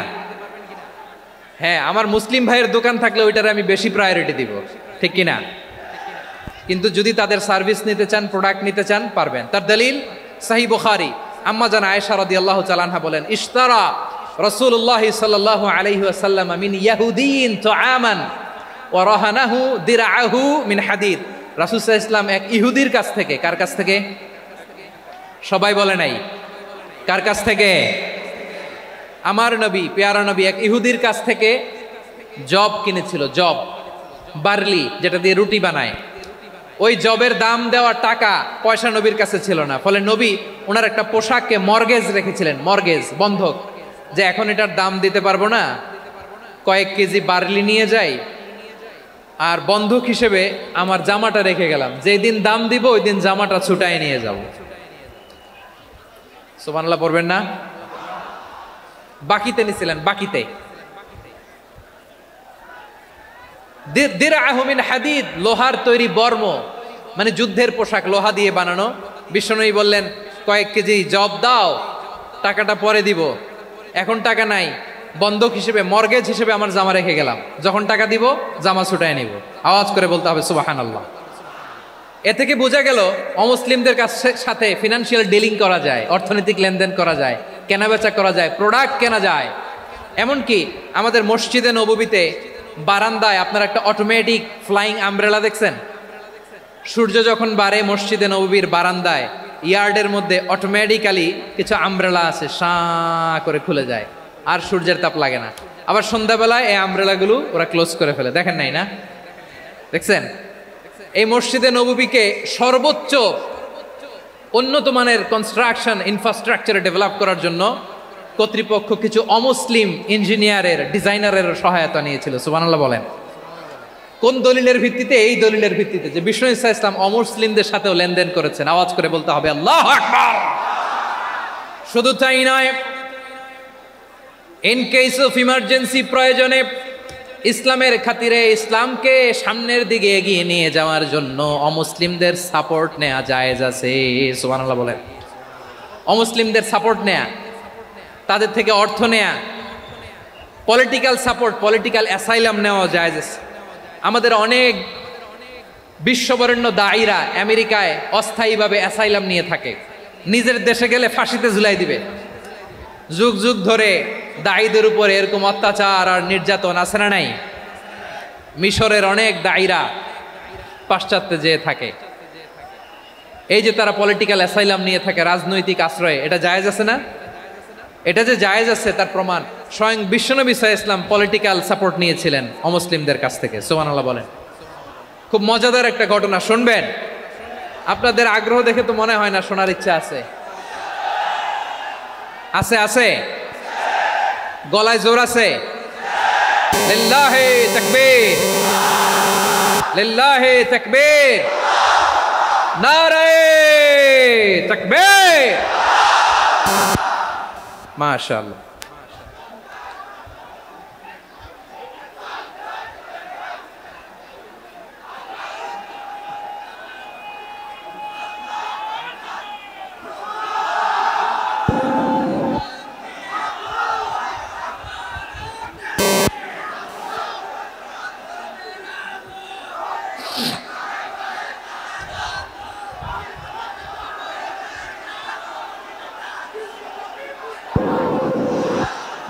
হ্যাঁ, আমার মুসলিম ভাইয়ের দোকান থাকলে ওইটারে আমি বেশি প্রায়োরিটি দিব, ঠিক কিনা? কিন্তু যদি তাদের সার্ভিস নিতে চান, প্রোডাক্ট নিতে চান, পারবেন। তার দলিল সহিহ বুখারী, আম্মা জান আয়েশা রাদিয়াল্লাহু তাআলা আনহা বলেন, ইশতারা রাসূলুল্লাহ সাল্লাল্লাহু আলাইহি ওয়াসাল্লাম মিন ইয়াহুদিয়িন তুআমান ওয়া রাহানাহু দিরআহু মিন হাদিদ। রাসূল সাল্লাল্লাহু আলাইহি ওয়াসাল্লাম এক ইহুদির কাছ থেকে, কার কাছ থেকে? সবাই বলে নাই কার কাছ থেকে? আমার নবী, পেয়ারা নবী এক ইহুদির কাছ থেকে জব কিনেছিল, জব, বার্লি, যেটা দিয়ে রুটি বানায়। ওই জবের দাম দেওয়ার টাকা পয়সা নবীর কাছে ছিল না, ফলে নবী ওনার একটা পোশাককে মর্গেজ রেখেছিলেন, মর্গেজ, বন্ধক, যে এখন এটার দাম দিতে পারবো না, কয়েক কেজি বার্লি নিয়ে যাই আর বন্ধক হিসেবে আমার জামাটা রেখে গেলাম, যেই দিন দাম দিব ওই দিন জামাটা ছুটায় নিয়ে যাব। সুবহানাল্লাহ পড়বেন না? বাকিতে নিছিলেন, বাকিতে। দিরআহু মিন হাদিদ, লোহার তৈরি বর্ম, মানে যুদ্ধের পোশাক, লোহা দিয়ে বানানো। বিশ্বনবী বললেন, কয়েক কেজি জব দাও, টাকাটা পরে দিব, এখন টাকা নাই, বন্ধক হিসেবে, মর্গেজ হিসেবে আমার জামা রেখে গেলাম, যখন টাকা দিব জামা ছুটায় নিব। আওয়াজ করে বলতে হবে সুবহানাল্লাহ। এ থেকে বোঝা গেল অমুসলিমদের সাথে ফিনান্সিয়াল ডিলিং করা যায়, অর্থনৈতিক লেনদেন করা যায়, কেনাবেচা করা যায়, প্রোডাক্ট কেনা যায়। এমনকি আমাদের মসজিদে নববীতে বারান্দায় আপনারা একটা অটোমেটিক ফ্লাইং আমব্রেলা দেখছেন? সূর্য যখন বাড়ে মসজিদে নববীর বারান্দায়, ইয়ার্ডের মধ্যে অটোমেটিক্যালি কিছু আমব্রেলা আছে, সাঁ করে খুলে যায়, আর সূর্যের তাপ লাগে না। আবার সন্ধ্যাবেলায় এই আমব্রেলাগুলো ওরা ক্লোজ করে ফেলে, দেখেন নাই না? দেখছেন? এই মসজিদে নববীকে সর্বোচ্চ উন্নত মানের কনস্ট্রাকশন ইনফ্রাস্ট্রাকচারে ডেভেলপ করার জন্য কর্তৃপক্ষ কিছু অমুসলিম ইঞ্জিনিয়ারের, ডিজাইনারের সহায়তা নিয়েছিল। সুবহানাল্লাহ বলেন। কোন দলিলের ভিত্তিতে? এই দলিলের ভিত্তিতে যে বিষ্ণু ঈসা ইসলাম অমুসলিমদের সাথেও লেনদেন করেছেন। আওয়াজ করে বলতে হবে আল্লাহু আকবার। শুধু তাই নয়, ইন কেস অফ ইমার্জেন্সি, প্রয়োজনে ইসলামের খাতিরে, ইসলামকে সামনের দিকে এগিয়ে নিয়ে যাওয়ার জন্য অমুসলিমদের সাপোর্ট নেওয়া জায়েজ আছে। সুবহানাল্লাহ বলেন। অমুসলিমদের সাপোর্ট নেয়া, তাদের থেকে অর্থ নেয়া, পলিটিক্যাল সাপোর্ট, পলিটিক্যাল অ্যাসাইলাম নেওয়া জায়েজ আছে। আমাদের অনেক বিশ্ববরেণ্য দায়ীরা আমেরিকায় অস্থায়ীভাবে অ্যাসাইলাম নিয়ে থাকে, নিজের দেশে গেলে ফাঁসিতে ঝুলাই দিবে। যুগ যুগ ধরে দায়ীদের উপরে এরকম অত্যাচার আর নির্যাতন আছে না নাই? মিশরের অনেক দায়ীরা পাশ্চাত্যে যেয়ে থাকে, এই যে তারা পলিটিক্যাল অ্যাসাইলাম নিয়ে থাকে, রাজনৈতিক আশ্রয়ে, এটা জায়েজ আছে না? এটা যে জায়েজ আছে তার প্রমাণ স্বয়ং বিশ্বনবী সাল্লাল্লাহু আলাইহি ওয়াসাল্লাম পলিটিক্যাল সাপোর্ট নিয়েছিলেন অমুসলিমদের কাছ থেকে। সুবহানাল্লাহ বলেন। খুব মজাদার একটা ঘটনা শুনবেন, আপনাদের আগ্রহ দেখে তো মনে হয় না শোনার ইচ্ছা আছে। আছে আছে গলায় জোর আছে? লিল্লাহি তাকবীর, লিল্লাহি তাকবীর, নারে তাকবীর। মাশাআল্লাহ।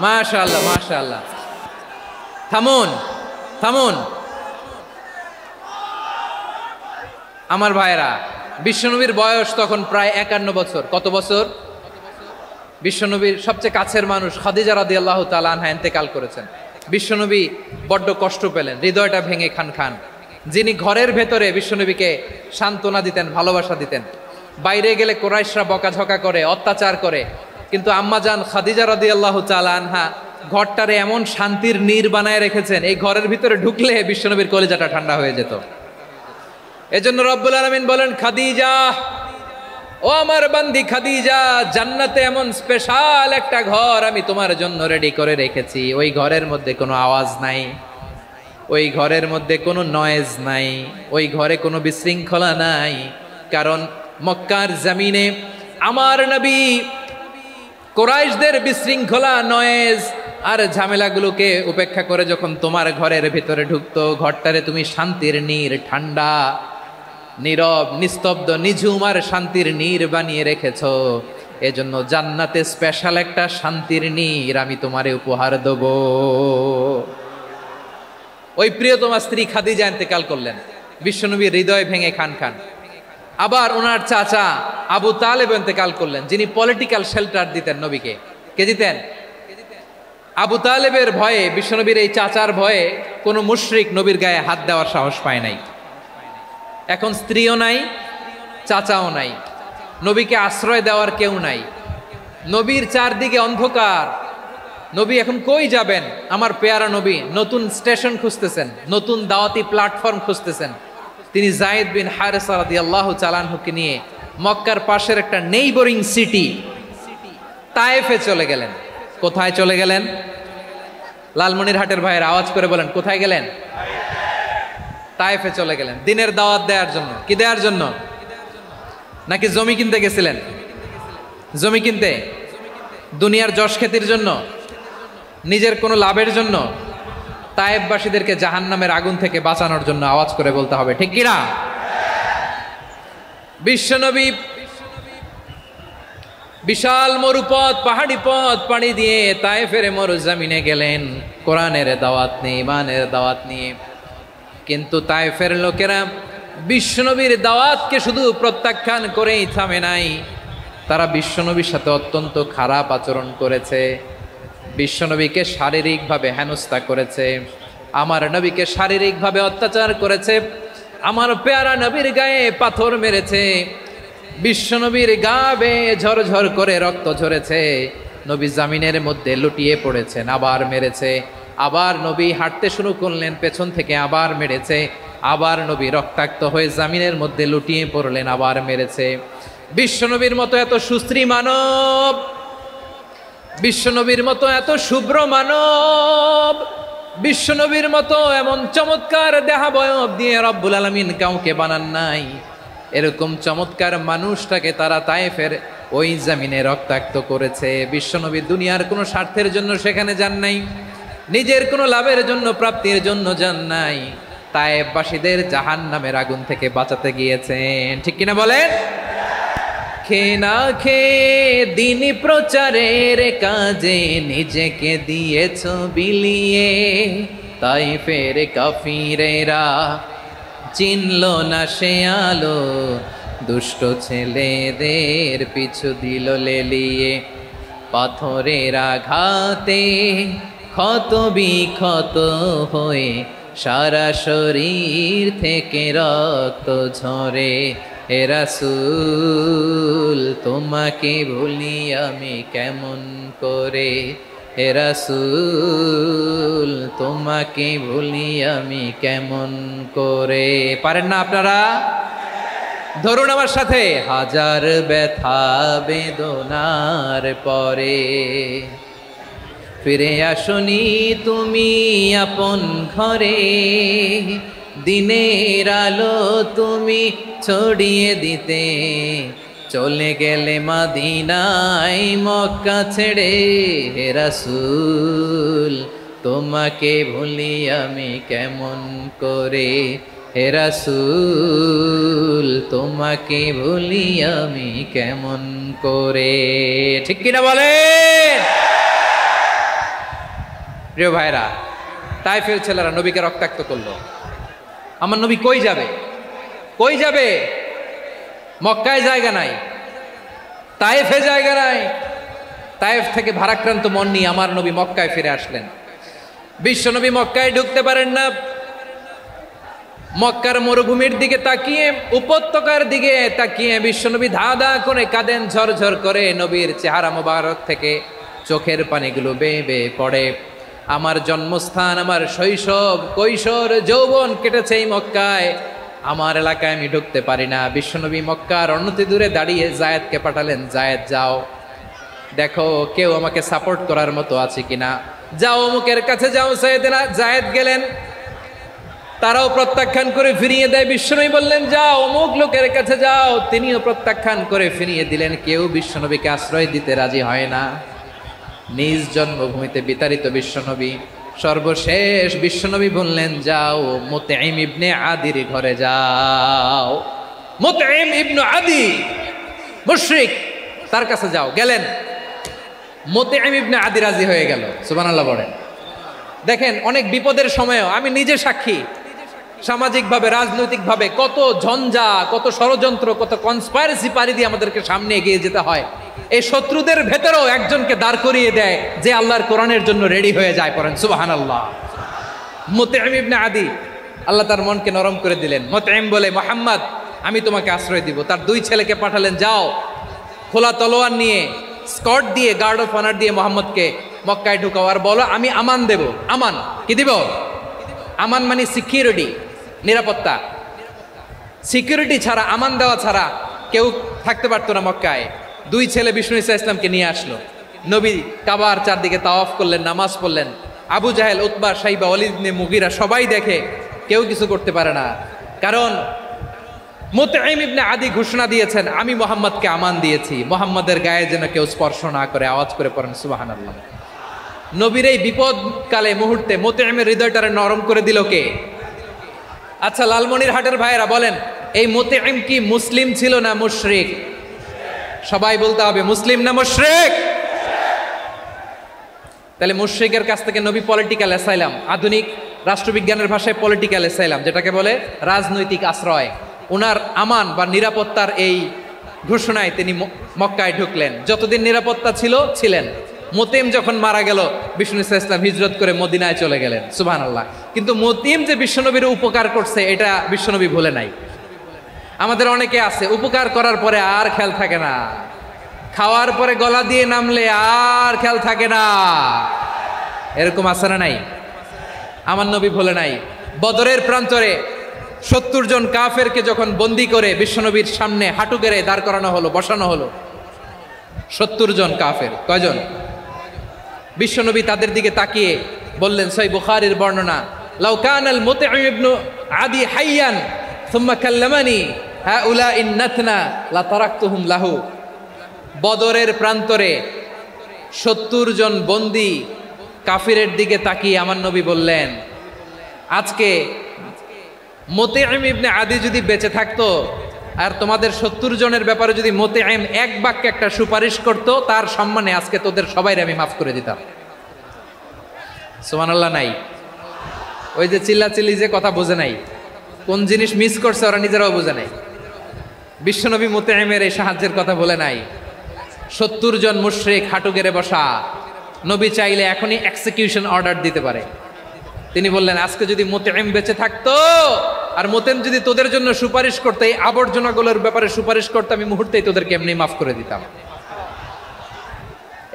মাশাআল্লাহ, মাশাআল্লাহ। থামুন, থামুন আমার ভাইরা। বিশ্বনবীর বয়স তখন প্রায় 51 বছর। কত বছর? বিশ্বনবীর সবচেয়ে কাছের মানুষ খাদিজা রাদিয়াল্লাহু তাআলা আনহা ইন্তেকাল করেছেন। বিশ্বনবী বড্ড কষ্ট পেলেন, হৃদয়টা ভেঙে খান খান। যিনি ঘরের ভেতরে বিশ্বনবীকে সান্ত্বনা দিতেন, ভালোবাসা দিতেন, বাইরে গেলে কুরাইশরা বকাঝকা করে, অত্যাচার করে, কিন্তু আম্মাজান খাদিজা রাদিয়াল্লাহু তাআলা আনহা ঘরটারে এমন শান্তির নীর বানায় রেখেছেন, এই ঘরের ভিতরে ঢুকলে বিশ্বনবীর কলিজাটা ঠান্ডা হয়ে যেত। এজন্য রব্বুল আলামিন বলেন, খাদিজা, ও আমার বান্দি খাদিজা, জান্নাতে এমন স্পেশাল একটা ঘর আমি তোমার জন্য রেডি করে রেখেছি। ওই ঘরের মধ্যে কোনো আওয়াজ নাই, ওই ঘরের মধ্যে কোনো নয়েজ নাই, ওই ঘরে কোনো বিশৃঙ্খলা নাই। কারণ মক্কার জমিনে আমার নবী কুরাইশদের বিশৃঙ্খলা, নয়েজ আর ঝামেলাগুলোকে উপেক্ষা করে যখন তোমার ঘরের ভিতরে ঢুকতো, ঘরটারে তুমি শান্তির নীর, ঠান্ডা, নীরব, নিস্তব্ধ, নিঝুম আর শান্তির নীর বানিয়ে রেখেছো। এজন্য জান্নাতে স্পেশাল একটা শান্তির নীর আমি তোমারে উপহার দেব। ওই প্রিয়তমা স্ত্রী খাদিজা ইন্তেকাল করলেন, বিশ্বনবীর হৃদয় ভেঙে খান খান। আবার ওনার চাচা আবু তালেব ইন্তেকাল করলেন, যিনি পলিটিক্যাল শেল্টার দিতেন নবীকে। কে দিতেন? আবু তালেবের ভয়ে, বিশ্বনবীর এই চাচার ভয়ে কোনো মুশরিক নবীর গায়ে হাত দেওয়ার সাহস পায় নাই। এখন স্ত্রীও নাই, চাচাও নাই, নবীকে আশ্রয় দেওয়ার কেউ নাই, নবীর চারদিকে অন্ধকার। নবী এখন কই যাবেন? আমার পেয়ারা নবী নতুন স্টেশন খুঁজতেছেন, নতুন দাওয়াতি প্ল্যাটফর্ম খুঁজতেছেন। তিনি যায়েদ বিন হারেসা রাদিয়াল্লাহু তাআলা আনহুকে নিয়ে মক্কার পাশের একটা নেইবরিং সিটি তায়েফে চলে গেলেন। কোথায় চলে গেলেন? লালমনিরহাটের ভাইয়ের আওয়াজ করে বলেন, কোথায় গেলেন? তায়েফে চলে গেলেন দিনের দাওয়াত দেওয়ার জন্য। কি দেওয়ার জন্য? নাকি জমি কিনতে গেছিলেন? জমি কিনতে, দুনিয়ার যশ খ্যাতির জন্য, নিজের কোনো লাভের জন্য? তায়েফবাসীদেরকে জাহান্নামের আগুন থেকে বাঁচানোর জন্য। আওয়াজ করে বলতে হবে, ঠিক কিনা? বিশ্বনবী বিশাল মরুপথ, পাহাড়ি পথ পাড়ি দিয়ে তায়েফের মরুজমিনে গেলেন কোরআনের দাওয়াত নিয়ে, ইমানের দাওয়াত নিয়ে। কিন্তু তায়েফের লোকেরা বিশ্বনবীর দাওয়াতকে শুধু প্রত্যাখ্যান করেই থামে নাই, তারা বিশ্বনবীর সাথে অত্যন্ত খারাপ আচরণ করেছে। বিশ্বনবীকে শারীরিকভাবে হেনস্থা করেছে, আমার নবীকে শারীরিকভাবে অত্যাচার করেছে, আমার পেয়ারা নবীর গায়ে পাথর মেরেছে, বিশ্বনবীর গা বেয়ে ঝরঝর করে রক্ত ঝরেছে, নবী জামিনের মধ্যে লুটিয়ে পড়েছেন, আবার মেরেছে, আবার নবী হাঁটতে শুরু করলেন, পেছন থেকে আবার মেরেছে, আবার নবী রক্তাক্ত হয়ে জামিনের মধ্যে লুটিয়ে পড়লেন, আবার মেরেছে। বিশ্বনবীর মতো এত সুশ্রী মানব, বিশ্বনবীর মতো এত শুভ্র মানব, বিশ্বনবীর মতো এমন চমৎকার দেহাবয়ব দিয়ে রব্বুল আলামিন কাউকে বানান নাই। এরকম চমৎকার মানুষটাকে তারা তায়েফের ওই জমিনে রক্তাক্ত করেছে। বিশ্বনবী দুনিয়ার কোনো স্বার্থের জন্য সেখানে যান নাই, নিজের কোনো লাভের জন্য, প্রাপ্তির জন্য যান নাই, তায়েফবাসীদের জাহান্নামের আগুন থেকে বাঁচাতে গিয়েছেন। ঠিক কিনা বলেন? খেয়ে না খেয়ে দিন প্রচারের কাজে নিজেকে দিয়েছ বিলিয়ে, তায়েফের কাফিরেরা চিনল না সে আলো, দুষ্ট ছেলেদের পিছু দিল লেলিয়ে, পাথরের আঘাতে ক্ষত বিক্ষত হয়ে সারা শরীর থেকে রক্ত ঝরে। হে রাসূল তোমাকে ভুলি আমি কেমন করে, হে রাসূল তোমাকে ভুলি আমি কেমন করে। পারেন না আপনারা? ধরুন আমার সাথে, হাজার ব্যথা বেদনার পরে ফিরে আসনি তুমি আপন ঘরে, দিনের আলো তুমি ছড়িয়ে দিতে চলে গেলে মদিনায় মক্কা ছেড়ে। হে রাসূল তোমাকে ভুলি আমি কেমন করে, হে রাসূল তোমাকে ভুলি আমি কেমন করে। ঠিক কিনা বলেন? প্রিয় ভাইরা, তায়েফের ছেলেরা নবীকে রক্তাক্ত করলো। আমার নবী কই যাবে? কই যাবে? মক্কায় জায়গা নাই, তায়েফে জায়গা নাই। তায়েফ থেকে ভারাক্রান্ত মন নিয়ে আমার নবী মক্কায় ফিরে আসলেন। বিশ্ব নবী মক্কায় ঢুকতে পারেন না। মক্কার মরুভূমির দিকে তাকিয়ে, উপত্যকার দিকে তাকিয়ে বিশ্বনবী ধা ধা করে কাঁদেন, ঝরঝর করে। নবীর চেহারা মোবারক থেকে চোখের পানিগুলো বেয়ে বেয়ে পড়ে। আমার জন্মস্থান, আমার শৈশব, কৈশোর, যৌবন কেটেছে এই মক্কায়, আমার এলাকায় আমি ঢুকতে পারি না। বিশ্বনবী মক্কার অনতি দূরে দাঁড়িয়ে জায়েদকে পাঠালেন, জায়েদ যাও দেখো কেউ আমাকে সাপোর্ট করার মতো আছে কিনা, যাও অমুকের কাছে যাও। জায়েদ গেলেন, তারাও প্রত্যাখ্যান করে ফিরিয়ে দেয়। বিশ্বনবী বললেন যাও অমুক লোকের কাছে যাও, তিনিও প্রত্যাখ্যান করে ফিরিয়ে দিলেন। কেউ বিশ্বনবীকে আশ্রয় দিতে রাজি হয় না। নিজ জন্মভূমিতে বিতাড়িত বিশ্বনবী, সর্বশেষ বিশ্বনবী বললেন যাও মুতঈম ইবনে আদির ঘরে যাও। মুতঈম ইবনে আদি মুশরিক, তার কাছে যাও। গেলেন, মুতঈম ইবনে আদি রাজি হয়ে গেল। সুবহানাল্লাহ বলেন। দেখেন, অনেক বিপদের সময়ও আমি নিজে সাক্ষী, সামাজিকভাবে রাজনৈতিকভাবে কত ঝঞ্ঝা, কত ষড়যন্ত্র, কত কনস্পাইরেসি পাড়ি দিয়ে আমাদেরকে সামনে এগিয়ে যেতে হয়। এই শত্রুদের ভেতরেও একজনকে দাঁড় করিয়ে দেয় যে আল্লাহর কোরআনের জন্য রেডি হয়ে যায়। পড়েন সুবহানাল্লাহ। মুতঈম ইবনে আদি, আল্লাহ তার মনকে নরম করে দিলেন। মুতঈম বলে, মুহাম্মদ আমি তোমাকে আশ্রয় দিব। তার দুই ছেলেকে পাঠালেন, যাও খোলা তলোয়ার নিয়ে, স্কট দিয়ে, গার্ড অফ অনার দিয়ে মোহাম্মদকে মক্কায় ঢুকাও, আর বলো আমি আমান দেব। আমান কি দিব? আমান মানে সিকিউরিটি, নিরাপত্তা। সিকিউরিটি ছাড়া, আমান দেওয়া ছাড়া কেউ থাকতে পারতো না মক্কায়। দুই ছেলে বিষ্ণু ঈসা ইসলামকে নিয়ে আসলো। নবী কাবার চারদিকে তাওয়াফ করলেন, নামাজ পড়লেন। আবু জাহেল, উতবা, শাইবা, ওয়ালিদ ইবনে মুগীরা সবাই দেখে, কেউ কিছু করতে পারে না। কারণ মুতঈম ইবনে আদি ঘোষণা দিয়েছেন আমি মুহাম্মদকে আমান দিয়েছি, মুহাম্মদের গায়ে যেন কেউ স্পর্শ না করে। আওয়াজ করে পড়েন সুবহানাল্লাহ। নবীর এই বিপদকালে মুহূর্তে মুতঈমের হৃদয়টারে নরম করে দিল কে? আচ্ছা, লালমনিরহাটের ভাইয়েরা বলেন, এই মুতঈম কি মুসলিম ছিল না মুশরিক? সবাই বলতে হবে মুসলিম না মুশরিক? তাহলে মুশরিকের কাছ থেকে নবী পলিটিক্যাল অ্যাসাইলাম, আধুনিক রাষ্ট্রবিজ্ঞানের ভাষায় পলিটিক্যাল অ্যাসাইলাম, যেটাকে বলে রাজনৈতিক আশ্রয়, ওনার আমান বা নিরাপত্তার এই ঘোষণায় তিনি মক্কায় ঢুকলেন। যতদিন নিরাপত্তা ছিল ছিলেন। মুতঈম যখন মারা গেল, বিষ্ণু ঈসা ইসলাম হিজরত করে মদিনায় চলে গেলেন। সুবহানাল্লাহ। কিন্তু মুতঈম যে বিশ্বনবীর উপকার করছে এটা বিশ্বনবী ভুলে নাই। আমাদের অনেকে আছে উপকার করার পরে আর খেয়াল থাকে না, খাওয়ার পরে গলা দিয়ে নামলে আর খেয়াল থাকে না। এরকম আছে না নাই? আমার নবী ভুলে নাই। বদরের প্রান্তরে 70 জন কাফেরকে যখন বন্দি করে বিশ্বনবীর সামনে হাঁটু গেড়ে দাঁড় করানো হলো, বসানো হলো, 70 জন কাফের। কয়জন? বিশ্বনবী তাদের দিকে তাকিয়ে বললেন, সহিহ বুখারীর বর্ণনা, লাউ কানাল মুতঈম ইবনে আদি হাইয়ান সুম্মা কাল্লামানি হাউলাই নাতনা লা তারাকতুহুম লাহু। বদরের প্রান্তরে 70 জন বন্দী কাফিরের দিকে তাকিয়ে আমার নবী বললেন, আজকে মুতঈম ইবনে আদি যদি বেঁচে থাকতো আর তোমাদের 70 জনের ব্যাপারে যদি মুতঈম এক বাক্যে একটা সুপারিশ করতো, তার সম্মানে আজকে তোদের সবাইকে আমি মাফ করে দিতাম। সুবহানাল্লাহ নাই? ওই যে চিল্লাচিল্লি যে কথা বোঝে নাই, কোন জিনিস মিস করছে ওরা নিজেরাও বোঝে নাই। বিশ্বনবী মুতঈমের এই সাহায্যের কথা বলে নাই। 70 জন মুশরিক হাঁটু গেড়ে বসা, নবী চাইলে এখনই এক্সিকিউশন অর্ডার দিতে পারে। তিনি বললেন, আজকে যদি মুতঈম বেঁচে থাকতো আর মুতঈম যদি তোদের জন্য সুপারিশ করতে, এই আবর্জনাগুলোর ব্যাপারে সুপারিশ করতে, আমি মুহূর্তেই তোদেরকে এমনি মাফ করে দিতাম।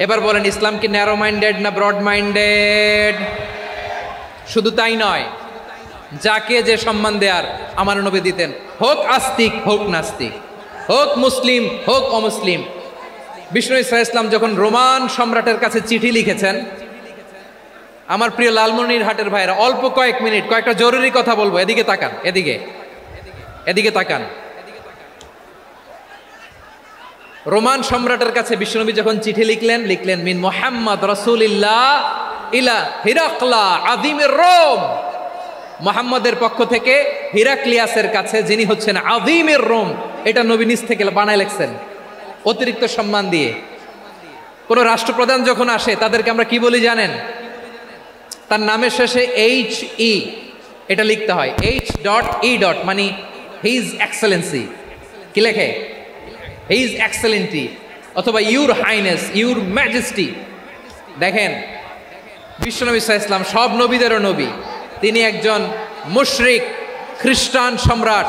এবার বলেন ইসলাম কি ন্যারো মাইন্ডেড না ব্রড মাইন্ডেড? শুধু তাই নয়, যাকে যে সম্মান দেয়ার আমার নবী দিতেন, হোক আস্তিক হোক নাস্তিক, হোক মুসলিম হোক অমুসলিম। বিষ্ণু ইসলাম যখন রোমান সম্রাটের কাছে চিঠি লিখেছেন, আমার প্রিয় লালমনিরহাটের ভাইরা, অল্প কয়েক মিনিট কয়েকটা জরুরি কথা বলবো, এদিকে তাকান, এদিকে তাকান। রোমান সম্রাটের কাছে বিশ্বনবী যখন চিঠি লিখলেন মিন মুহাম্মদ রাসূলিল্লাহ ইলা হিরাকলা আযীমির রোম, মুহাম্মদের পক্ষ থেকে হিরাক্লিয়াসের কাছে, যিনি হচ্ছেন আযীমির রোম। এটা নবী নিজ থেকে বানায় লিখছেন অতিরিক্ত সম্মান দিয়ে। কোন রাষ্ট্রপ্রধান যখন আসে তাদেরকে আমরা কি বলি জানেন? তার নামের শেষে HE এটা লিখতে হয়, H.E. মানে হিজ এক্সেলেন্সি। কি লেখে? হিজ এক্সেলেন্টি, অথবা ইউর হাইনেস, ইউর ম্যাজেস্টি। দেখেন বিশ্বনবী সাল্লাল্লাহু আলাইহি ওয়াসাল্লাম সব নবীদেরও নবী, তিনি একজন মুশরিক খ্রিস্টান সম্রাট,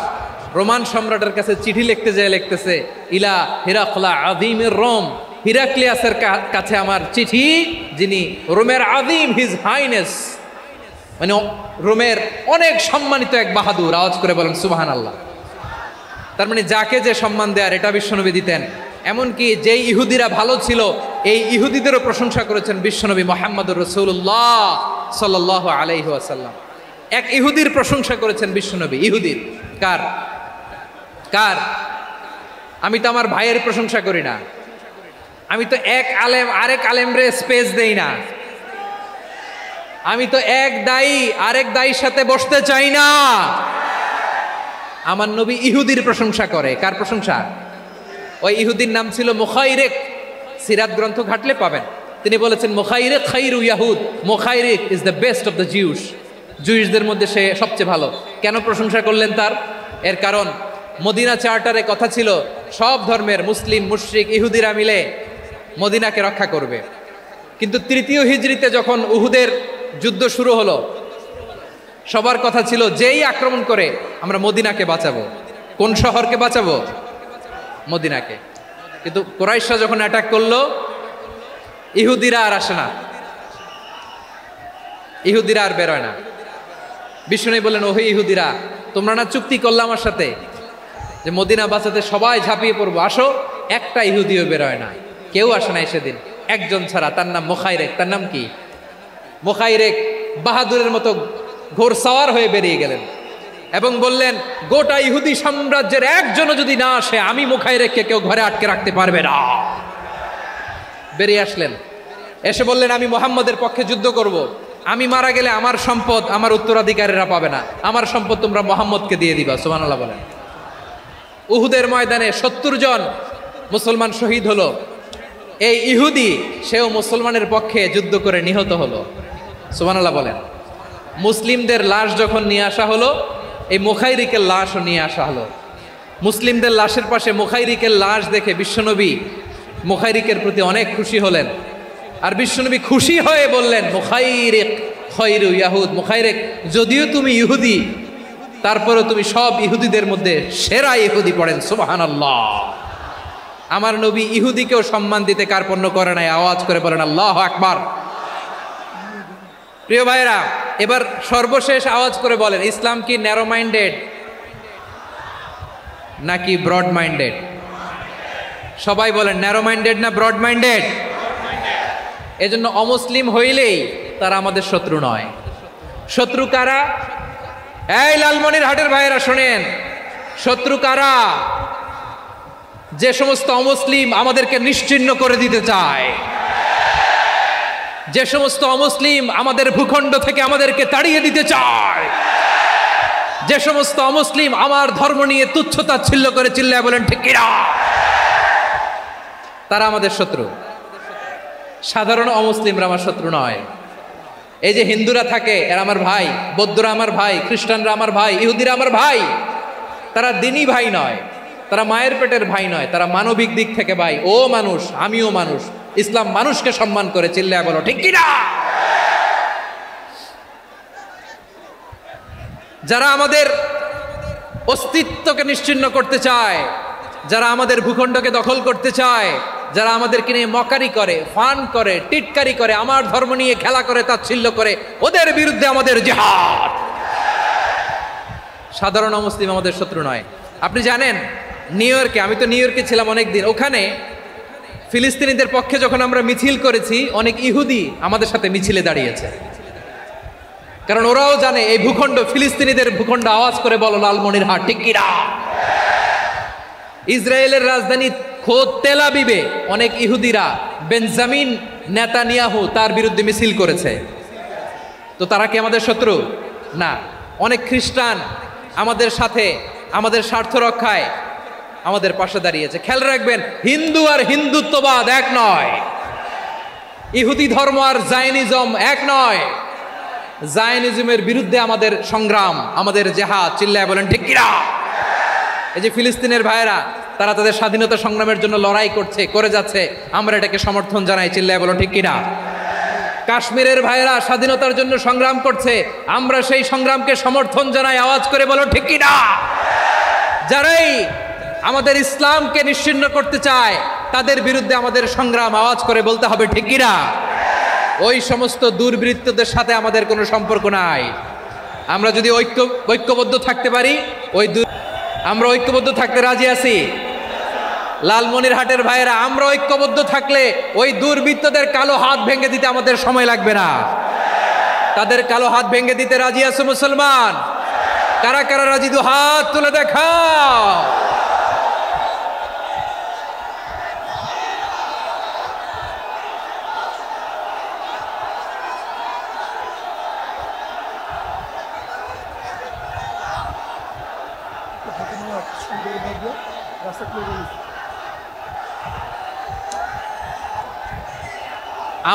রোমান সম্রাটের কাছে চিঠি লিখতে যেয়ে লিখতেছে ইলা হিরাকলা আযীমির রোম, হিরাক্লিয়াসের কাছে আমার চিঠি, যিনি রোমের আযীম, হিজ হাইনেস, মানে রোমের অনেক সম্মানিত এক বাহাদুর। আওয়াজ করে বলেন সুবহানাল্লাহ। তার মানে যাকে যে সম্মান দেয়ার এটা বিশ্বনবী দিতেন। এমনকি যেই ইহুদিরা ভালো ছিল, এই ইহুদিদেরও প্রশংসা করেছেন বিশ্বনবী মুহাম্মদুর রাসূলুল্লাহ সাল্লাল্লাহু আলাইহি ওয়াসাল্লাম। এক ইহুদির প্রশংসা করেছেন বিশ্বনবী। ইহুদির কার? আমি তো আমার ভাইয়ের প্রশংসা করি না, আমি তো এক আলেম আরেক আলেমরে স্পেস দেই না, আমি তো এক দায়ী আরেক দায়ীর সাথে বসতে চাই না। আমার নবী ইহুদির প্রশংসা করে। কার প্রশংসা? ওই ইহুদির নাম ছিল মুখাইরেক। সিরাত গ্রন্থ ঘাটলে পাবেন। তিনি বলেছেন মুখাইরেক খাইরু ইয়াহুদ, Mukhayriq is the best of the Jews. জুইসদের মধ্যে সে সবচেয়ে ভালো। কেন প্রশংসা করলেন তার? এর কারণ মদিনা চার্টারে কথা ছিল সব ধর্মের মুসলিম, মুশরিক, ইহুদিরা মিলে মদিনাকে রক্ষা করবে। কিন্তু তৃতীয় হিজরিতে যখন উহুদের যুদ্ধ শুরু হলো, সবার কথা ছিল যেই আক্রমণ করে আমরা মদিনাকে বাঁচাবো। কোন শহরকে বাঁচাবো? মদিনাকে। কিন্তু কুরাইশরা যখন অ্যাটাক করলো, ইহুদিরা আর আসে না, ইহুদিরা আর বেরোয় না। বিষ্ণু বললেন, ওহে ইহুদিরা, তোমরা না চুক্তি করলে আমার সাথে যে মদিনা বাঁচাতে সবাই ঝাঁপিয়ে পড়বো, আসো। একটা ইহুদিও বেরোয় না, কেউ আসে না সেদিন, একজন ছাড়া। তার নাম মুখাইরেক। তার নাম কি? মুখাইরেক বাহাদুরের মতো ঘোড়সাওয়ার হয়ে বেরিয়ে গেলেন এবং বললেন, গোটা ইহুদি সাম্রাজ্যের একজনও যদি না আসে, আমি মুখাইরেককে কেউ ঘরে আটকে রাখতে পারবে না। বেরিয়ে আসলেন, এসে বললেন, আমি মুহাম্মদের পক্ষে যুদ্ধ করব। আমি মারা গেলে আমার সম্পদ আমার উত্তরাধিকারীরা পাবে না, আমার সম্পদ তোমরা মুহাম্মদকে দিয়ে দিবা। সুবহানাল্লাহ বলেন। উহুদের ময়দানে 70 জন মুসলমান শহীদ হলো। এই ইহুদি, সেও মুসলমানের পক্ষে যুদ্ধ করে নিহত হলো। সুবহানাল্লাহ বলেন। মুসলিমদের লাশ যখন নিয়ে আসা হলো, এই মুখাইরিকের লাশও নিয়ে আসা হলো। মুসলিমদের লাশের পাশে মুখাইরিকের লাশ দেখে বিশ্বনবী মুখাইরিকের প্রতি অনেক খুশি হলেন। আর বিশ্বনবী খুশি হয়ে বললেন, মুখাইরিক খায়রু ইয়াহুদ, মুখাইরিক যদিও তুমি ইহুদি, তারপরেও তুমি সব ইহুদিদের মধ্যে সেরা ইহুদি। পড়েন সুবহানাল্লাহ। আমার নবী ইহুদিকেও সম্মান দিতে কার্পণ্য করে নাই। আওয়াজ করে বলেন আল্লাহু আকবার। প্রিয় ভাইরা, এবার সর্বশেষ আওয়াজ করে বলেন, ইসলাম কি ন্যারো মাইন্ডেড নাকি ব্রড মাইন্ডেড? সবাই বলেন, ন্যারো মাইন্ডেড না ব্রড মাইন্ডেড? এজন্য অমুসলিম হইলেই তারা আমাদের শত্রু নয়। শত্রু কারা? এই লালমনিরহাটের ভাইয়েরা শোনেন, শত্রু কারা? যে সমস্ত অমুসলিম আমাদেরকে নিশ্চিহ্ন করে দিতে চায়, যে সমস্ত অমুসলিম আমাদের ভূখণ্ড থেকে আমাদেরকে তাড়িয়ে দিতে চায়, যে সমস্ত অমুসলিম আমার ধর্ম নিয়ে তুচ্ছতাচ্ছিল্য করে চিল্লায় বলেন ঠিক কিনা, তারা আমাদের শত্রু। সাধারণ অমুসলিমরা আমার শত্রু নয়। এই যে হিন্দুরা থাকে, এরা আমার ভাই, বৌদ্ধরা আমার ভাই, খ্রিস্টানরা আমার ভাই, ইহুদিরা আমার ভাই। তারা দিনই ভাই নয়, তারা মায়ের পেটের ভাই নয়, তারা মানবিক দিক থেকে ভাই। ও মানুষ, আমিও মানুষ। ইসলাম মানুষকে সম্মান করে, চিল্লায় বলো ঠিক কিনা। যারা আমাদের অস্তিত্বকে নিশ্চিহ্ন করতে চায়, যারা আমাদের ভূখণ্ডকে দখল করতে চায়, যারা আমাদেরকে নিয়ে মকারি করে, ফান করে, টিটকারি করে, আমার ধর্ম নিয়ে খেলা করে, তাচ্ছিল্য করে, ওদের বিরুদ্ধে আমাদের জিহাদ। সাধারণ মুসলিম আমাদের শত্রু নয়। আপনি জানেন নিউ ইয়র্কে, আমি তো নিউ ইয়র্কে ছিলাম অনেকদিন, ওখানে ফিলিস্তিনিদের পক্ষে যখন আমরা মিছিল করেছি, অনেক ইহুদি আমাদের সাথে মিছিলে দাঁড়িয়েছে। কারণ ওরাও জানে এই ভূখণ্ড ফিলিস্তিনিদের ভূখণ্ড। আওয়াজ করে বলো লালমনিরহাট, ঠিক কিনা? ইসরায়েলের রাজধানী খোদ তেল আবিবে অনেক ইহুদিরা বেঞ্জামিন নেতানিয়াহু তার বিরুদ্ধে মিছিল করেছে। তো তারা কি আমাদের শত্রু? না। অনেক খ্রিস্টান আমাদের সাথে, আমাদের স্বার্থ রক্ষায় আমাদের পাশে দাঁড়িয়েছে। খেয়াল রাখবেন, হিন্দু আর হিন্দুত্ববাদ এক নয়, ইহুদি ধর্ম আর জায়নিজম এক নয়। জায়নিজমের বিরুদ্ধে আমাদের সংগ্রাম, আমাদের জেহাদ। চিল্লায় বলেন ঠিক কিনা? এই যে ফিলিস্তিনের ভাইয়েরা, তারা তাদের স্বাধীনতা সংগ্রামের জন্য লড়াই করছে, করে যাচ্ছে, আমরা এটাকে সমর্থন জানাই। চিল্লায় বলেন ঠিক কিনা? কাশ্মীরের ভাইয়েরা স্বাধীনতার জন্য সংগ্রাম করছে, আমরা সেই সংগ্রামকে সমর্থন জানাই। আওয়াজ করে বলো ঠিক কিনা? যারাই আমাদের ইসলামকে নিশ্চিহ্ন করতে চায়, তাদের বিরুদ্ধে আমাদের সংগ্রাম। আওয়াজ করে বলতে হবে ঠিক কিনা? ওই সমস্ত দুর্বৃত্তদের সাথে আমাদের কোনো সম্পর্ক নাই। আমরা যদি ঐক্যবদ্ধ থাকতে পারি, আমরা ঐক্যবদ্ধ থাকতে রাজি আছি। লালমনিরহাটের ভাইয়েরা, আমরা ঐক্যবদ্ধ থাকলে ওই দুর্বৃত্তদের কালো হাত ভেঙে দিতে আমাদের সময় লাগবে না। তাদের কালো হাত ভেঙে দিতে রাজি আছে মুসলমান? কারা কারা রাজি? দু হাত তুলে দেখাও।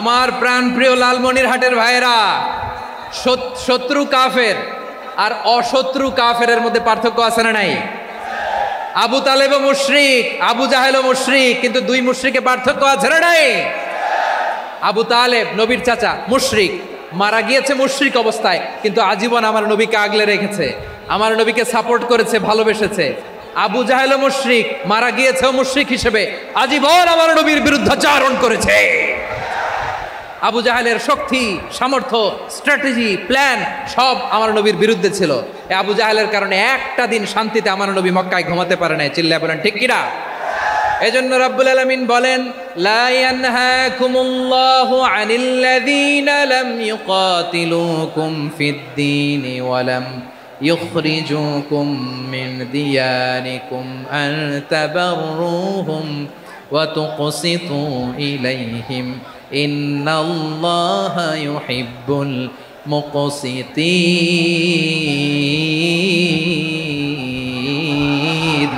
আমার প্রাণ প্রিয় লালমনিরহাটের ভাইয়েরা, শত্রু কাফের আর অশত্রু কাফেরের মধ্যে পার্থক্য আছে না নাই? আবু তালেবও মুশরিক, আবু জাহেলও মুশরিক, কিন্তু দুই মুশরিকে পার্থক্য আছে না নাই? আবু তালেব নবীর চাচা, মুশরিক, মারা গিয়েছে মুশরিক অবস্থায়, কিন্তু আজীবন আমার নবীকে আগলে রেখেছে, আমার নবীকে সাপোর্ট করেছে, ভালোবেসেছে। আবু জাহেলও মুশরিক, মারা গিয়েছেও মুশরিক হিসেবে, আজীবন আমার নবীর বিরুদ্ধাচারণ করেছে। আবু জাহেলের শক্তি, সামর্থ্য, স্ট্র্যাটেজি, প্ল্যান সব আমার নবীর বিরুদ্ধে ছিল। এই আবু জাহেলের কারণে একটা দিন শান্তিতে আমার নবী মক্কায় ঘুমাতে পারে নাই। চিল্লায় বলেন ঠিক কিনা? এজন্য রব্বুল আলামিন বলেন, লা ইয়ানহাকুমুল্লাহু আনিল্লাযীনা লাম ইউকাতিলুকুম ফিদ-দীনি ওয়া লাম ইখরিজুকুম মিন দিয়ারিকুম আন তাবাররুহুম ওয়া তুকসিতু ইলাইহিম ইন্নাল্লাহা ইউহিব্বুল মুকসিতিন।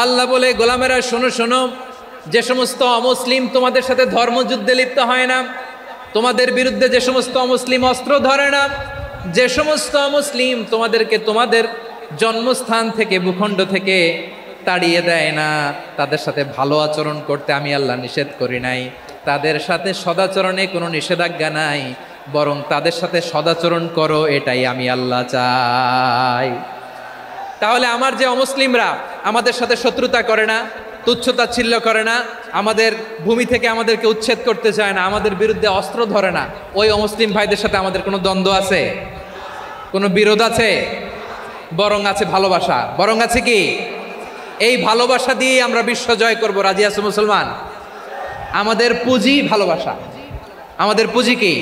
আল্লাহ বলে, গোলামেরা শোনো শোনো, যে সমস্ত অমুসলিম তোমাদের সাথে ধর্মযুদ্ধে লিপ্ত হয় না, তোমাদের বিরুদ্ধে যে সমস্ত অমুসলিম অস্ত্র ধরে না, যে সমস্ত অমুসলিম তোমাদেরকে তোমাদের জন্মস্থান থেকে, ভূখণ্ড থেকে তাড়িয়ে দেয় না, তাদের সাথে ভালো আচরণ করতে আমি আল্লাহ নিষেধ করি নাই। তাদের সাথে সদাচরণে কোনো নিষেধাজ্ঞা নাই, বরং তাদের সাথে সদাচরণ করো, এটাই আমি আল্লাহ চাই। তাহলে আমার যে অমুসলিমরা আমাদের সাথে শত্রুতা করে না, তুচ্ছতাচ্ছিল্য করে না, আমাদের ভূমি থেকে আমাদেরকে উচ্ছেদ করতে চায় না, আমাদের বিরুদ্ধে অস্ত্র ধরে না, ওই অমুসলিম ভাইদের সাথে আমাদের কোনো দ্বন্দ্ব আছে? কোনো বিরোধ আছে? বরং আছে ভালোবাসা। বরং আছে কি? এই ভালোবাসা দিয়ে আমরা বিশ্ব জয় করব। রাজি আছো মুসলমান? আমাদের পুঁজি ভালোবাসা। আমাদের পুঁজি কি?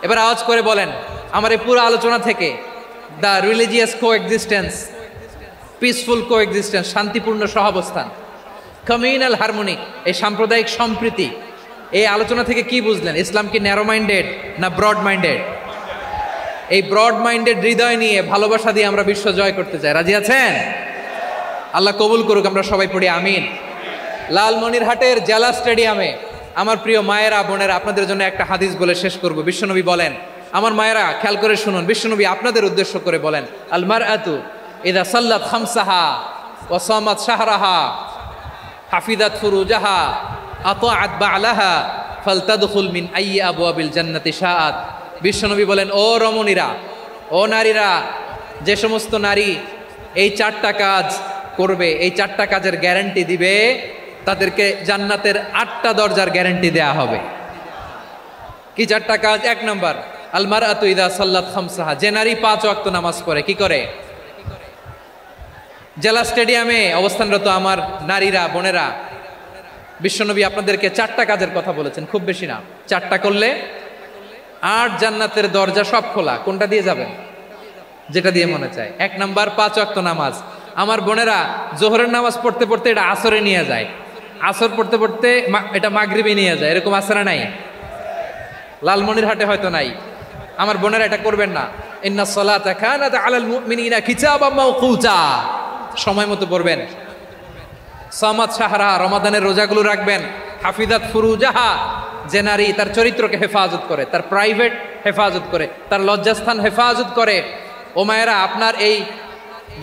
এবার আওয়াজ করে বলেন, আমার এই পুরো আলোচনা থেকে the religious coexistence, peaceful coexistence, শান্তিপূর্ণ সহাবস্থান, কমিউনাল হারমোনি, এই সাম্প্রদায়িক সম্প্রীতি, এই আলোচনা থেকে কি বুঝলেন? ইসলাম কি ন্যারো মাইন্ডেড না ব্রড মাইন্ডেড? এই ব্রড মাইন্ডেড হৃদয় নিয়ে, ভালোবাসা দিয়ে আমরা বিশ্ব জয় করতে চাই। রাজি আছেন? আল্লাহ কবুল করুক। আমরা সবাই পড়ি আমিন। লালমনিরহাটের জেলা স্টেডিয়ামে আমার প্রিয় মায়েরা, বোনেরা, আপনাদের জন্য একটা হাদিস বলে শেষ করব। বিশ্বনবী বলেন, আমার মায়েরা খেয়াল করে শুনুন, বিশ্বনবী আপনাদের উদ্দেশ্য করে বলেন, আল মারআতু ইযা সাল্লাত খামসাহা ওয়া সামাত শাহরাহা হাফিজাত ফুরুজাহা আতাআত বা'লাহা ফালতাদখুল মিন আইয়ি আবওয়াবিল জান্নাতি শাআত। বিশ্বনবী বলেন, ও রমণীরা, ও নারীরা, যে সমস্ত নারী এই চারটা কাজ করবে, এই চারটা কাজের গ্যারান্টি দিবে, তাদেরকে জান্নাতের 8টা দরজার গ্যারান্টি দেয়া হবে। কি 4টা কাজ? 1 নাম্বার, আল মারআতু ইযা সাল্লাত খামসাহা, যে নারী 5 ওয়াক্ত নামাজ পড়ে কি করে? জেলা স্টেডিয়ামে অবস্থানরত আমার নারীরা, বোনেরা, বিশ্বনবী আপনাদেরকে 4টা কাজের কথা বলেছেন, খুব বেশি না। 4টা করলে 8 জান্নাতের দরজা সব খোলা। কোনটা দিয়ে যাবেন? যেটা দিয়ে মনে চায়। 1 নাম্বার 5 ওয়াক্ত নামাজ। আমার বোনেরা জোহরের নামাজ পড়তে পড়তে এটা আসরে নিয়ে যায়, আসর পড়তে পড়তে এটা মাগরিবে নিয়ে যায়, এরকম আসরে নাই? লালমনিরহাটে হয়তো নাই। আমার বোনেরা এটা করবেন না। ইন্নাস সালাতা কানাত আলাল মুমিনিনা কিতাবাম মাওকুতা, সময় মতো পড়বেন। সামাত শাহরা, রমাদানের রোজাগুলো রাখবেন। হাফিজাত ফুরুজাহা, যে নারী তার চরিত্রকে হেফাজত করে, তার প্রাইভেট হেফাজত করে, তার লজ্জাস্থান হেফাজত করে। ও মায়েরা, আপনার এই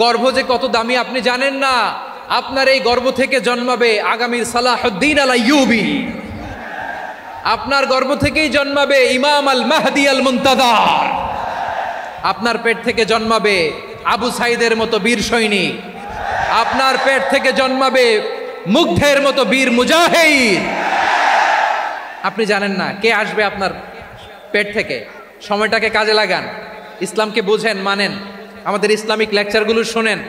গর্ভ যে কত দামি আপনি জানেন না। আপনার এই গর্ভ থেকে জন্মাবে আগামীর সালাহুদ্দিন আল আইয়ুবী। আপনার গর্ভ থেকেই জন্মাবে ইমাম আল মাহদি আল মুনতাজার। আপনার পেট থেকে জন্মাবে আবু সাইদের মতো বীর সৈনিক। আপনার পেট থেকে জন্মাবে মুগ্ধের মতো বীর মুজাহিদ। আপনি জানেন না কে আসবে আপনার পেট থেকে। সময়টাকে কাজে লাগান, ইসলামকে বুঝেন, মানেন, আমাদের ইসলামিক লেকচারগুলো শোনেন।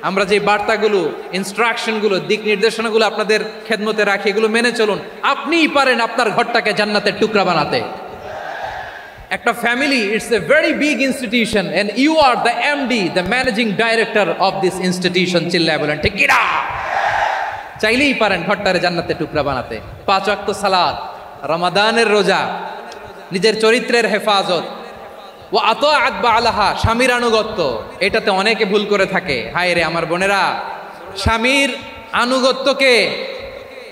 আমরা যে বার্তাগুলো, ইনস্ট্রাকশনগুলো, দিক নির্দেশনাগুলো আপনাদের খেদমতে রাখি, এগুলো মেনে চলুন। আপনিই পারেন আপনার ঘরটাকে জান্নাতের টুকরা বানাতে। একটা family, it's a very big institution and you are the MD, the managing director of this institution. চিল্লায় বলেন ঠিক কিনা? চাইলেই পারেন ঘরটারে জান্নাতের টুকরা বানাতে। 5 ওয়াক্ত সালাত, রমাদানের রোজা, নিজের চরিত্রের হেফাজত, ও আতাআত বালাহা, স্বামীর আনুগত্য। এটাতে অনেকে ভুল করে থাকে। হায় রে আমার বোনেরা, স্বামীর আনুগত্যকে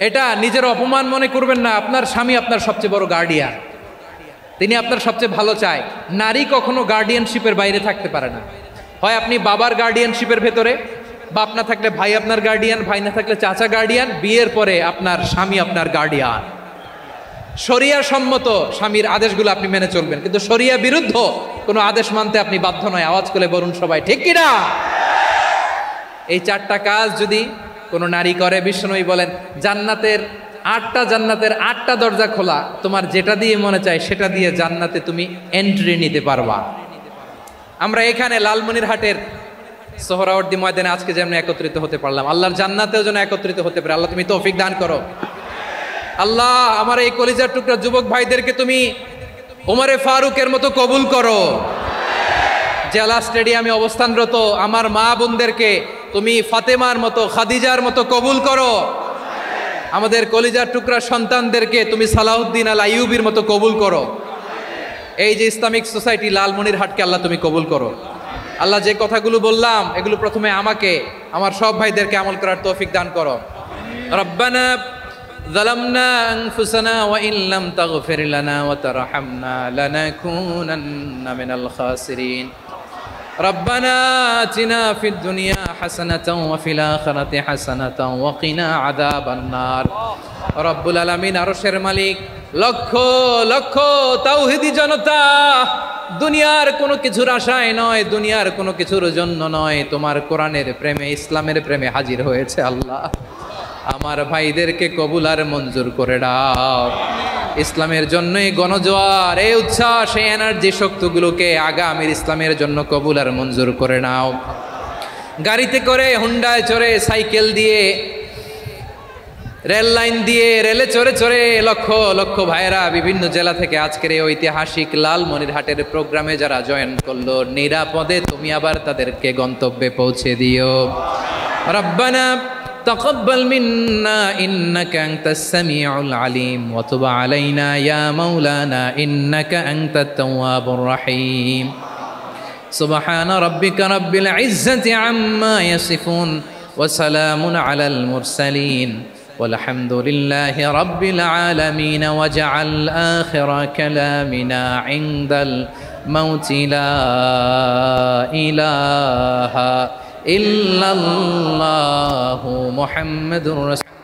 এটা নিজের অপমান মনে করবেন না। আপনার স্বামী আপনার সবচেয়ে বড় গার্ডিয়ান, তিনি আপনার সবচেয়ে ভালো চায়। নারী কখনো গার্ডিয়ানশিপের বাইরে থাকতে পারে না। হয় আপনি বাবার গার্ডিয়ানশিপের ভেতরে, বাপ না থাকলে ভাই আপনার গার্ডিয়ান, ভাই না থাকলে চাচা গার্ডিয়ান, বিয়ের পরে আপনার স্বামী আপনার গার্ডিয়ান। শরিয়া সম্মত স্বামীর আদেশগুলো আপনি মেনে চলবেন, কিন্তু শরিয়া বিরুদ্ধ কোনো আদেশ মানতে আপনি বাধ্য নয়। আওয়াজ করে বলুন সবাই ঠিক কিনা? এই 4টা কাজ যদি কোনো নারী করে, বিশ্বনবী বলেন জান্নাতের 8টা দরজা খোলা। তোমার যেটা দিয়ে মনে চায় সেটা দিয়ে জান্নাতে তুমি এন্ট্রি নিতে পারবা। আমরা এখানে লালমনিরহাটের সোহরাওয়ার্দী ময়দানে আজকে যেমন একত্রিত হতে পারলাম, আল্লাহর জান্নাতেও যেন একত্রিত হতে পারে। আল্লাহ তুমি তৌফিক দান করো। আল্লাহ আমার এই কলিজার টুকরা যুবক ভাইদেরকে তুমি ওমরে ফারুকের মতো কবুল করো। জেলা স্টেডিয়ামে অবস্থানরত আমার মা বোনদেরকে তুমি ফাতেমার মতো, খাদিজার মতো কবুল করো। আমাদের কলিজার টুকরা সন্তানদেরকে তুমি সালাউদ্দিন আল আইয়ুবীর মতো কবুল করো। এই যে ইসলামিক সোসাইটি লালমনিরহাটকে আল্লাহ তুমি কবুল করো। আল্লাহ যে কথাগুলো বললাম এগুলো প্রথমে আমাকে, আমার সব ভাইদেরকে আমল করার তৌফিক দান করো। রব্বানা ظلمنا أنفسنا وإن لم تغفر لنا وترحمنا لنكونن من الخاسرين ربنا آتنا في الدنيا حسنة وفي الآخرة حسنة وقنا عذاب النار رب العالمين আরশের মালিক, লক্ষ লক্ষ তাওহীদি জনতা দুনিয়ার কোনো কিছুর আশায় নয়, দুনিয়ার কোনো কিছুর জন্য নয়, তোমার কোরআনের প্রেমে, ইসলামের প্রেমে হাজির হয়েছে। আল্লাহ আমার ভাইদেরকে কবুল আর মঞ্জুর করে দাও। ইসলামের জন্যই গণজোয়ার, এই উচ্ছ্বাস, এই এনার্জি শক্তিগুলোকে আগামীর ইসলামের জন্য কবুল আর মঞ্জুর করে নাও। গাড়িতে করে, হুন্ডায় চড়ে, সাইকেল দিয়ে, রেল লাইন দিয়ে, রেলে চড়ে চড়ে লক্ষ লক্ষ ভাইয়েরা বিভিন্ন জেলা থেকে আজকের এই ঐতিহাসিক লালমনিরহাটের প্রোগ্রামে যারা জয়েন করলো, নিরাপদে তুমি আবার তাদেরকে গন্তব্যে পৌঁছে দিও। রব্বানা تقبل منا إنك أنت السميع العليم وتب علينا يا مولانا إنك أنت التواب الرحيم سبحان ربك رب العزة عما يصفون وسلام على المرسلين والحمد لله رب العالمين وجعل آخر كلامنا عند الموت لا إله إلا الله محمد رسول